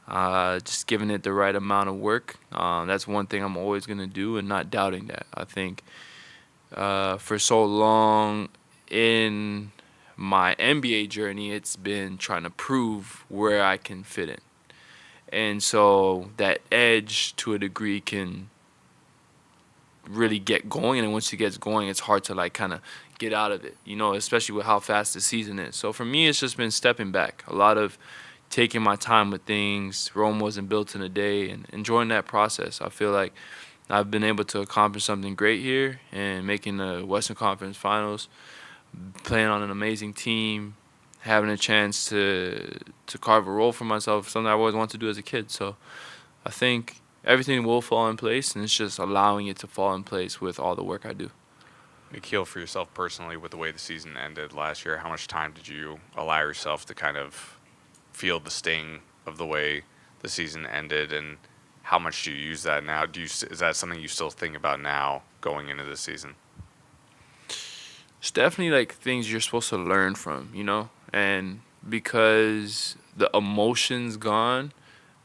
Speaker 11: just giving it the right amount of work. That's one thing I'm always going to do, and not doubting that. I think for so long in my NBA journey, it's been trying to prove where I can fit in. And so that edge, to a degree, can really get going, and once it gets going, it's hard to kind of get out of it, especially with how fast the season is. So for me, it's just been stepping back, a lot of taking my time with things. Rome wasn't built in a day, and enjoying that process. I feel like I've been able to accomplish something great here and making the Western Conference Finals, playing on an amazing team, having a chance to carve a role for myself, something I always wanted to do as a kid. So I think everything will fall in place, and it's just allowing it to fall in place with all the work I do.
Speaker 7: Nikhil, for yourself personally, with the way the season ended last year, how much time did you allow yourself to kind of feel the sting of the way the season ended, and how much do you use that now? Is that something you still think about now going into this season?
Speaker 11: It's definitely like things you're supposed to learn from, and because the emotion's gone,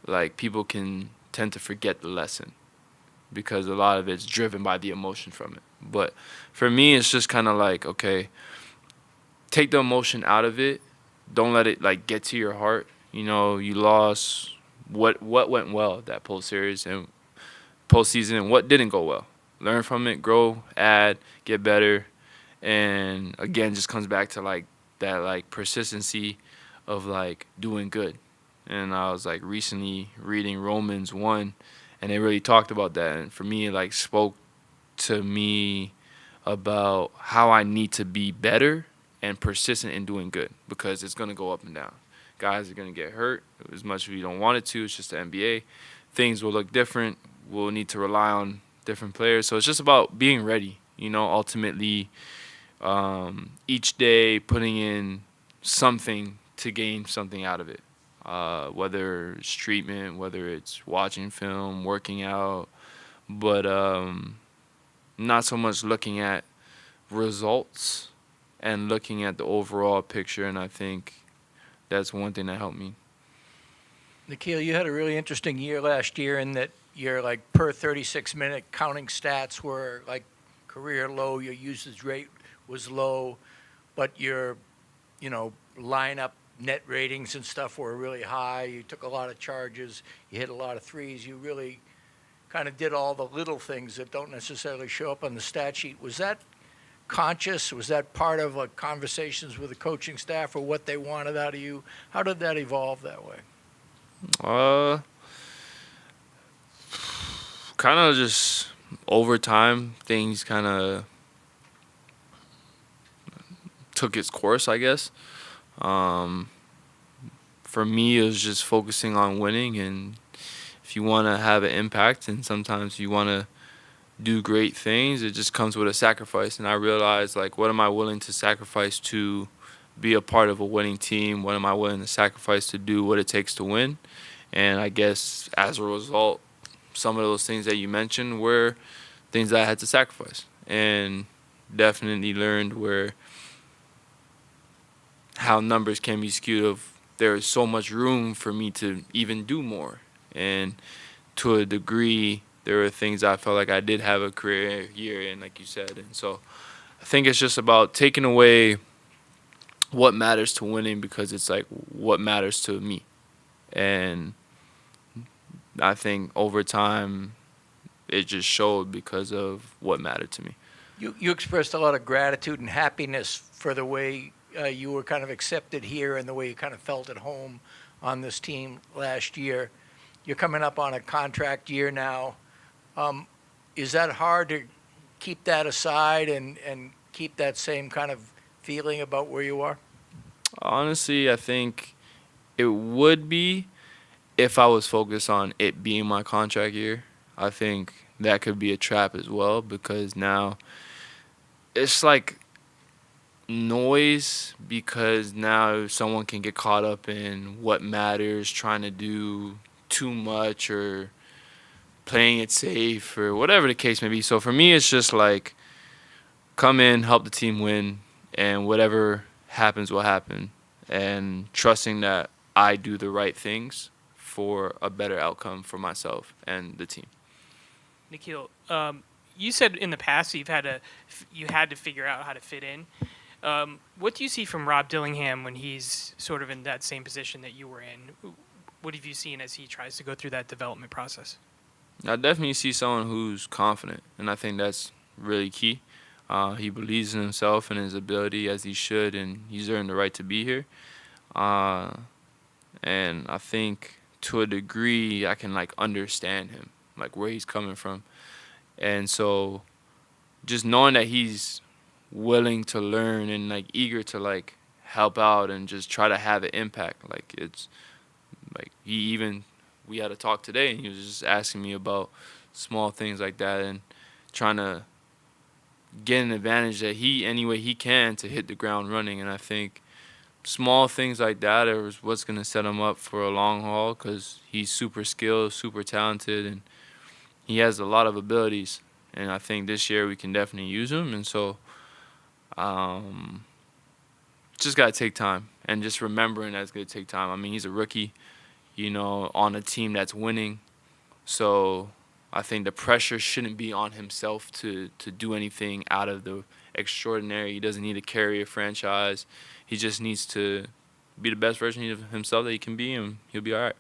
Speaker 11: like people can tend to forget the lesson because a lot of it's driven by the emotion from it. But for me, it's just kind of like, okay, take the emotion out of it. Don't let it get to your heart. You lost what went well at that postseries and postseason, and what didn't go well. Learn from it, grow, add, get better. And again, just comes back to that persistency of doing good. And I was recently reading Romans 1, and they really talked about that. And for me, it spoke to me about how I need to be better and persistent in doing good, because it's going to go up and down. Guys are going to get hurt as much as we don't want it to. It's just the NBA. Things will look different. We'll need to rely on different players. So it's just about being ready, ultimately each day putting in something to gain something out of it. Whether it's treatment, whether it's watching film, working out, but not so much looking at results and looking at the overall picture, and I think that's one thing that helped me.
Speaker 3: Nikhil, you had a really interesting year last year in that your per 36-minute counting stats were career low, your usage rate was low, but your lineup net ratings and stuff were really high. You took a lot of charges. You hit a lot of threes. You really kind of did all the little things that don't necessarily show up on the stat sheet. Was that conscious? Was that part of conversations with the coaching staff or what they wanted out of you? How did that evolve that way?
Speaker 11: Kind of just over time, things kind of took its course, I guess. For me, it was just focusing on winning, and if you want to have an impact and sometimes you want to do great things, it just comes with a sacrifice. And I realized, what am I willing to sacrifice to be a part of a winning team? What am I willing to sacrifice to do what it takes to win? And I guess as a result, some of those things that you mentioned were things that I had to sacrifice, and definitely learned how numbers can be skewed of there is so much room for me to even do more. And to a degree, there were things I felt like I did have a career year in, like you said. And so I think it's just about taking away what matters to winning, because it's like what matters to me. And I think over time it just showed because of what mattered to me.
Speaker 3: You expressed a lot of gratitude and happiness for the way you were kind of accepted here and the way you kind of felt at home on this team last year. You're coming up on a contract year now. Is that hard to keep that aside and keep that same kind of feeling about where you are?
Speaker 11: Honestly, I think it would be if I was focused on it being my contract year. I think that could be a trap as well, because now it's like noise, because now someone can get caught up in what matters, trying to do too much or playing it safe or whatever the case may be. So for me, it's just like come in, help the team win, and whatever happens will happen, and trusting that I do the right things for a better outcome for myself and the team.
Speaker 14: Nikhil, you said in the past you had to figure out how to fit in. What do you see from Rob Dillingham when he's sort of in that same position that you were in? What have you seen as he tries to go through that development process?
Speaker 11: I definitely see someone who's confident, and I think that's really key. He believes in himself and his ability, as he should, and he's earned the right to be here. And I think to a degree I can understand him, where he's coming from. And so just knowing that he's willing to learn and eager to help out and just try to have an impact. It's we had a talk today and he was just asking me about small things like that and trying to get an advantage that any way he can to hit the ground running. And I think small things like that are what's going to set him up for a long haul, because he's super skilled, super talented, and he has a lot of abilities. And I think this year we can definitely use him. And so just got to take time, and just remembering that it's going to take time. I mean, he's a rookie, on a team that's winning. So I think the pressure shouldn't be on himself to do anything out of the extraordinary. He doesn't need to carry a franchise. He just needs to be the best version of himself that he can be, and he'll be all right.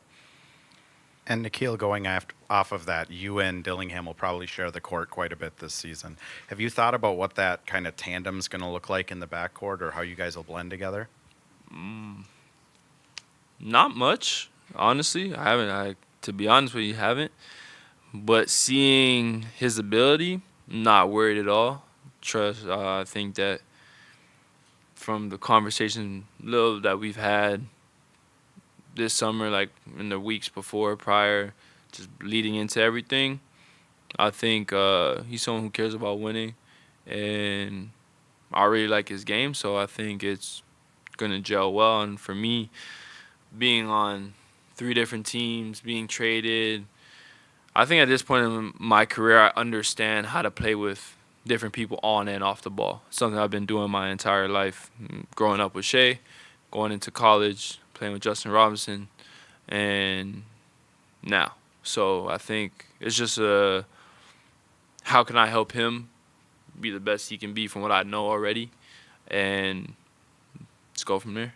Speaker 16: And Nikhil, going off of that, you and Dillingham will probably share the court quite a bit this season. Have you thought about what that kind of tandem's going to look like in the backcourt, or how you guys will blend together?
Speaker 11: Not much, honestly. I haven't. To be honest with you, haven't. But seeing his ability, not worried at all. I think that from the conversation that we've had this summer, in the weeks prior, just leading into everything, I think he's someone who cares about winning, and I really like his game, so I think it's going to gel well. And for me, being on 3 different teams, being traded, I think at this point in my career, I understand how to play with different people on and off the ball. Something I've been doing my entire life, growing up with Shea, going into college, playing with Justin Robinson, and now. So I think it's just how can I help him be the best he can be from what I know already, and let's go from there.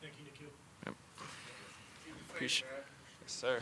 Speaker 12: Thank you, Nikhil.
Speaker 11: Yep. Appreciate it. Yes, sir.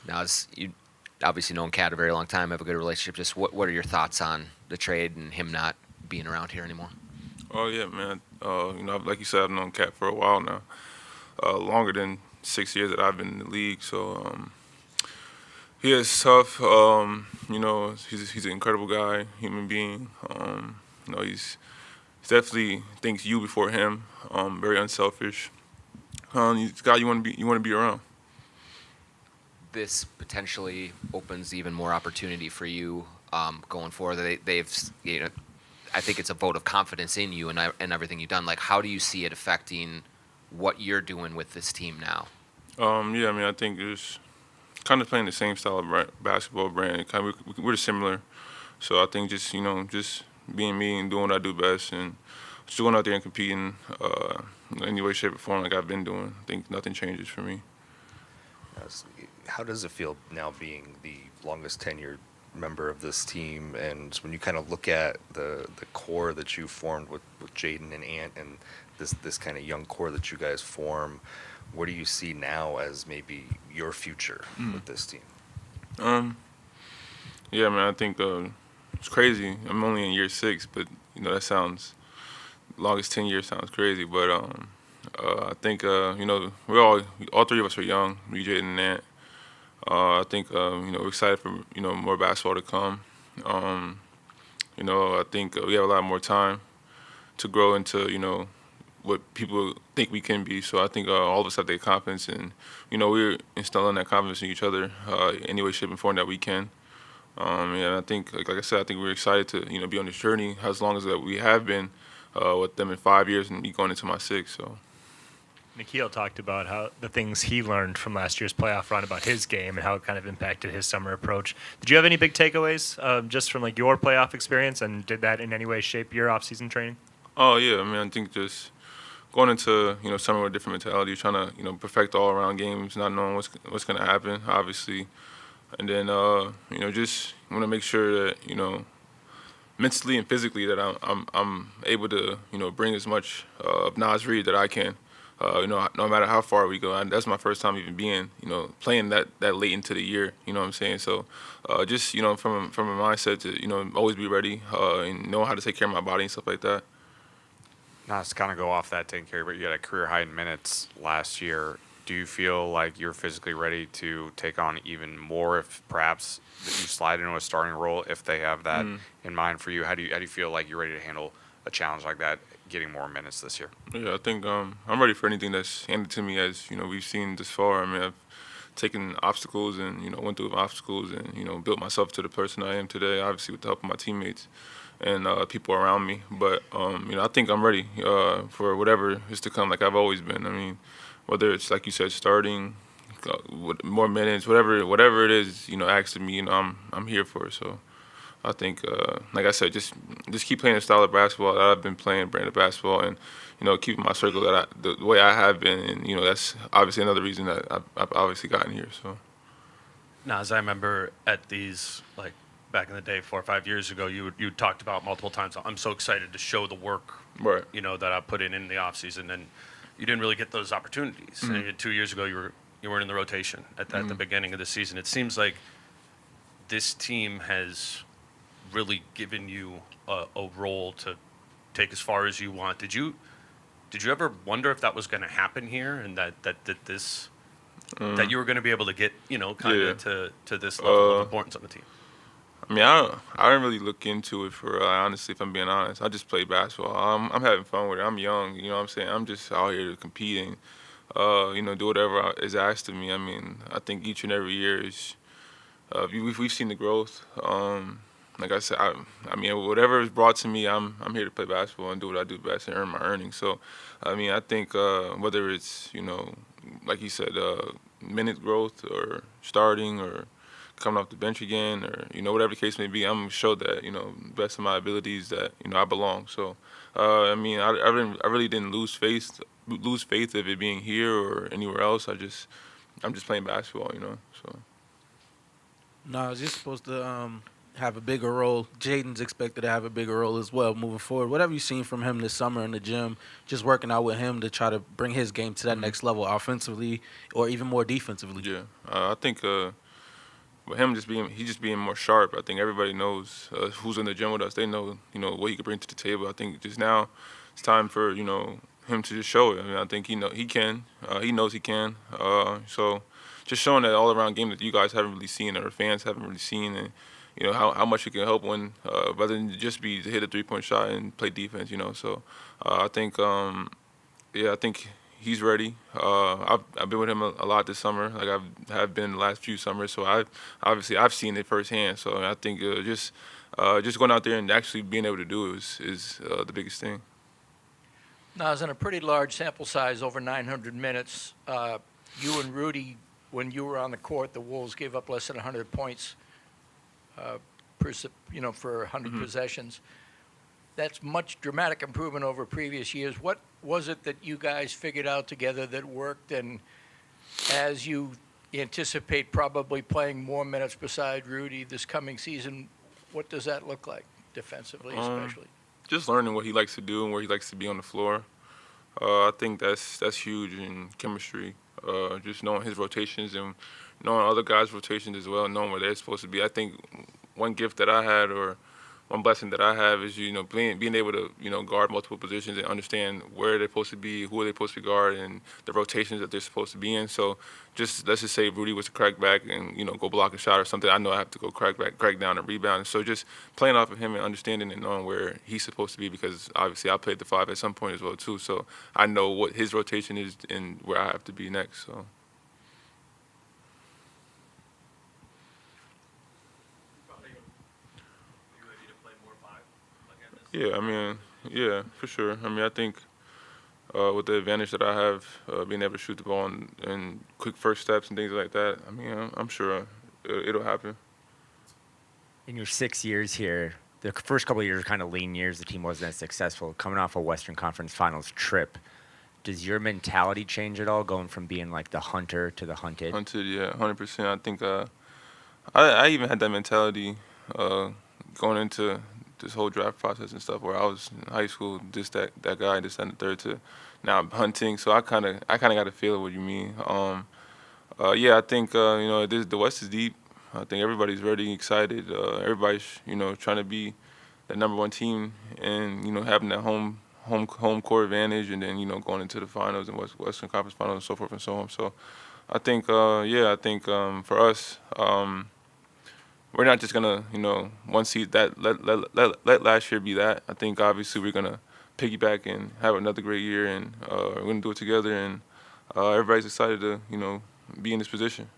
Speaker 10: Now, as you obviously known Cat a very long time, have a good relationship. Just what are your thoughts on the trade and him not being around here anymore?
Speaker 5: Oh yeah, man. Like you said, I've known Cat for a while now, longer than 6 years that I've been in the league. So he is tough. He's an incredible guy, human being. He's definitely thinks you before him. Very unselfish. He's a guy you want to be around.
Speaker 10: This potentially opens even more opportunity for you going forward. They've I think it's a vote of confidence in you and everything you've done. Like, how do you see it affecting what you're doing with this team now?
Speaker 5: I think it's kind of playing the same style of basketball brand. We're similar, so I think just being me and doing what I do best and just going out there and competing in any way, shape, or form like I've been doing. I think nothing changes for me.
Speaker 8: How does it feel now being the longest tenured member of this team, and when you kind of look at the core that you formed with Jaden and Ant and this kind of young core that you guys form, what do you see now as maybe your future with this team?
Speaker 5: I think it's crazy. I'm only in year 6, but that sounds longest 10 years sounds crazy, but I think we're all three of us are young, me, Jaden, and Ant. I think we're excited for more basketball to come. I think we have a lot more time to grow into what people think we can be. So I think all of us have that confidence, and we're instilling that confidence in each other any way, shape, and form that we can. I think, like I said, I think we're excited to be on this journey as long as that we have been with them in 5 years and me going into my 6th. So.
Speaker 13: Nikhil talked about how the things he learned from last year's playoff run about his game and how it kind of impacted his summer approach. Did you have any big takeaways just from your playoff experience, and did that in any way shape your off-season training?
Speaker 5: Oh yeah, I think just going into summer with a different mentality, trying to perfect all around games, not knowing what's going to happen, obviously, and then just want to make sure that mentally and physically that I'm able to bring as much of Nas Reed that I can. No matter how far we go, and that's my first time even being, playing that late into the year. You know what I'm saying? So, just from a mindset to always be ready and know how to take care of my body and stuff like that.
Speaker 7: Now, to kind of go off that taking care, but you had a career high in minutes last year. Do you feel like you're physically ready to take on even more if perhaps you slide into a starting role if they have that in mind for you? How do you feel like you're ready to handle a challenge like that, getting more minutes this year?
Speaker 5: Yeah, I think I'm ready for anything that's handed to me. As we've seen this far. I've taken obstacles and went through obstacles and built myself to the person I am today. Obviously, with the help of my teammates and people around me. But I think I'm ready for whatever is to come. Like I've always been. Whether it's like you said, starting more minutes, whatever it is, asked of me, I'm here for it. So. I think, like I said, just keep playing the style of basketball that I've been playing, brand of basketball, and keeping my circle the way I have been, and that's obviously another reason that I've obviously gotten here. So.
Speaker 2: Now, as I remember at these back in the day, 4 or 5 years ago, you talked about multiple times. I'm so excited to show the work,
Speaker 5: right?
Speaker 2: That I put in the off season, and you didn't really get those opportunities.
Speaker 5: Mm-hmm.
Speaker 2: And 2 years ago, you weren't in the rotation at the beginning of the season. It seems like this team has really given you a role to take as far as you want. Did you ever wonder if that was going to happen here, and that you were going to be able to get to this level of importance on the team?
Speaker 5: I didn't really look into it for honestly, if I'm being honest. I just played basketball. I'm having fun with it. I'm young, you know what I'm saying? I'm just out here to compete and do whatever is asked of me. I think each and every year is we've seen the growth. Like I said, whatever is brought to me, I'm here to play basketball and do what I do best and earn my earnings. So, I think whether it's like you said, minute growth or starting or coming off the bench again or whatever the case may be, I'm gonna show that best of my abilities that I belong. So, I really didn't lose faith of it being here or anywhere else. I'm just playing basketball, So.
Speaker 15: No, you're supposed to have a bigger role. Jaden's expected to have a bigger role as well moving forward. What have you seen from him this summer in the gym, just working out with him to try to bring his game to that next level offensively or even more defensively?
Speaker 5: Yeah, I think But he's just being more sharp. I think everybody knows who's in the gym with us. They know, what he could bring to the table. I think just now it's time for, him to just show it. I mean, I think he can. He knows he can. So just showing that all-around game that you guys haven't really seen or fans haven't really seen, and how much it can help when rather than just be to hit a three-point shot and play defense. So I think I think he's ready. I've been with him a lot this summer. Like I have been the last few summers. So I've seen it firsthand. So I think just going out there and actually being able to do it is the biggest thing.
Speaker 3: Now, as in a pretty large sample size, over 900 minutes, you and Rudy, when you were on the court, the Wolves gave up less than 100 points for 100 possessions. That's much dramatic improvement over previous years. What was it that you guys figured out together that worked? And as you anticipate probably playing more minutes beside Rudy this coming season, what does that look like defensively, especially?
Speaker 5: Just learning what he likes to do and where he likes to be on the floor. I think that's huge in chemistry. Just knowing his rotations and knowing other guys' rotations as well, knowing where they're supposed to be. I think one gift that I had, or one blessing that I have, is being able to guard multiple positions and understand where they're supposed to be, who are they supposed to guard, and the rotations that they're supposed to be in. So let's just say if Rudy was to crack back and go block a shot or something, I know I have to go crack down and rebound. So just playing off of him and understanding and knowing where he's supposed to be, because obviously I played the 5 at some point as well too. So I know what his rotation is and where I have to be next. So. Yeah, for sure. I mean, I think with the advantage that I have, being able to shoot the ball and quick first steps and things like that, I mean, I'm sure it'll happen.
Speaker 18: In your 6 years here, the first couple of years were kind of lean years. The team wasn't as successful. Coming off a Western Conference Finals trip, does your mentality change at all, going from being like the hunter to the hunted?
Speaker 5: Hunted, yeah, 100%. I think I even had that mentality going into this whole draft process and stuff, where I was in high school, just that guy, this and the third, to now I'm hunting. So I kind of got to feel what you mean. Yeah, I think the West is deep. I think everybody's ready, excited. Everybody's trying to be the #1 team, and having that home court advantage, and then going into the finals and Western Conference Finals and so forth and so on. So I think for us. We're not just gonna, one seed that let last year be that. I think obviously we're gonna piggyback and have another great year, and we're gonna do it together, and everybody's excited to, be in this position.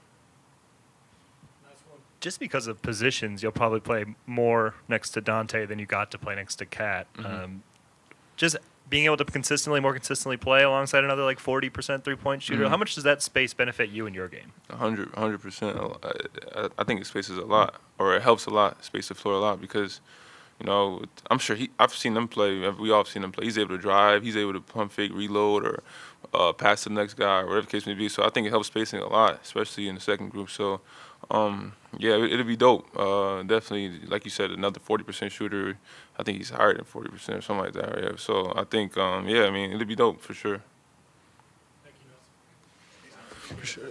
Speaker 13: Just because of positions, you'll probably play more next to Dante than you got to play next to Cat.
Speaker 5: Mm-hmm.
Speaker 13: Just being able to more consistently play alongside another 40% three-point shooter, how much does that space benefit you in your game?
Speaker 5: 100%. I think it spaces a lot, or it helps a lot, space the floor a lot, because, I'm sure I've seen them play. We all have seen them play. He's able to drive. He's able to pump fake, reload, or pass to the next guy, or whatever the case may be. So I think it helps spacing a lot, especially in the second group. So, yeah, it'll be dope. Definitely, like you said, another 40% shooter. I think he's higher than 40% or something like that. Yeah. So I think, it'll be dope for sure.
Speaker 17: For sure.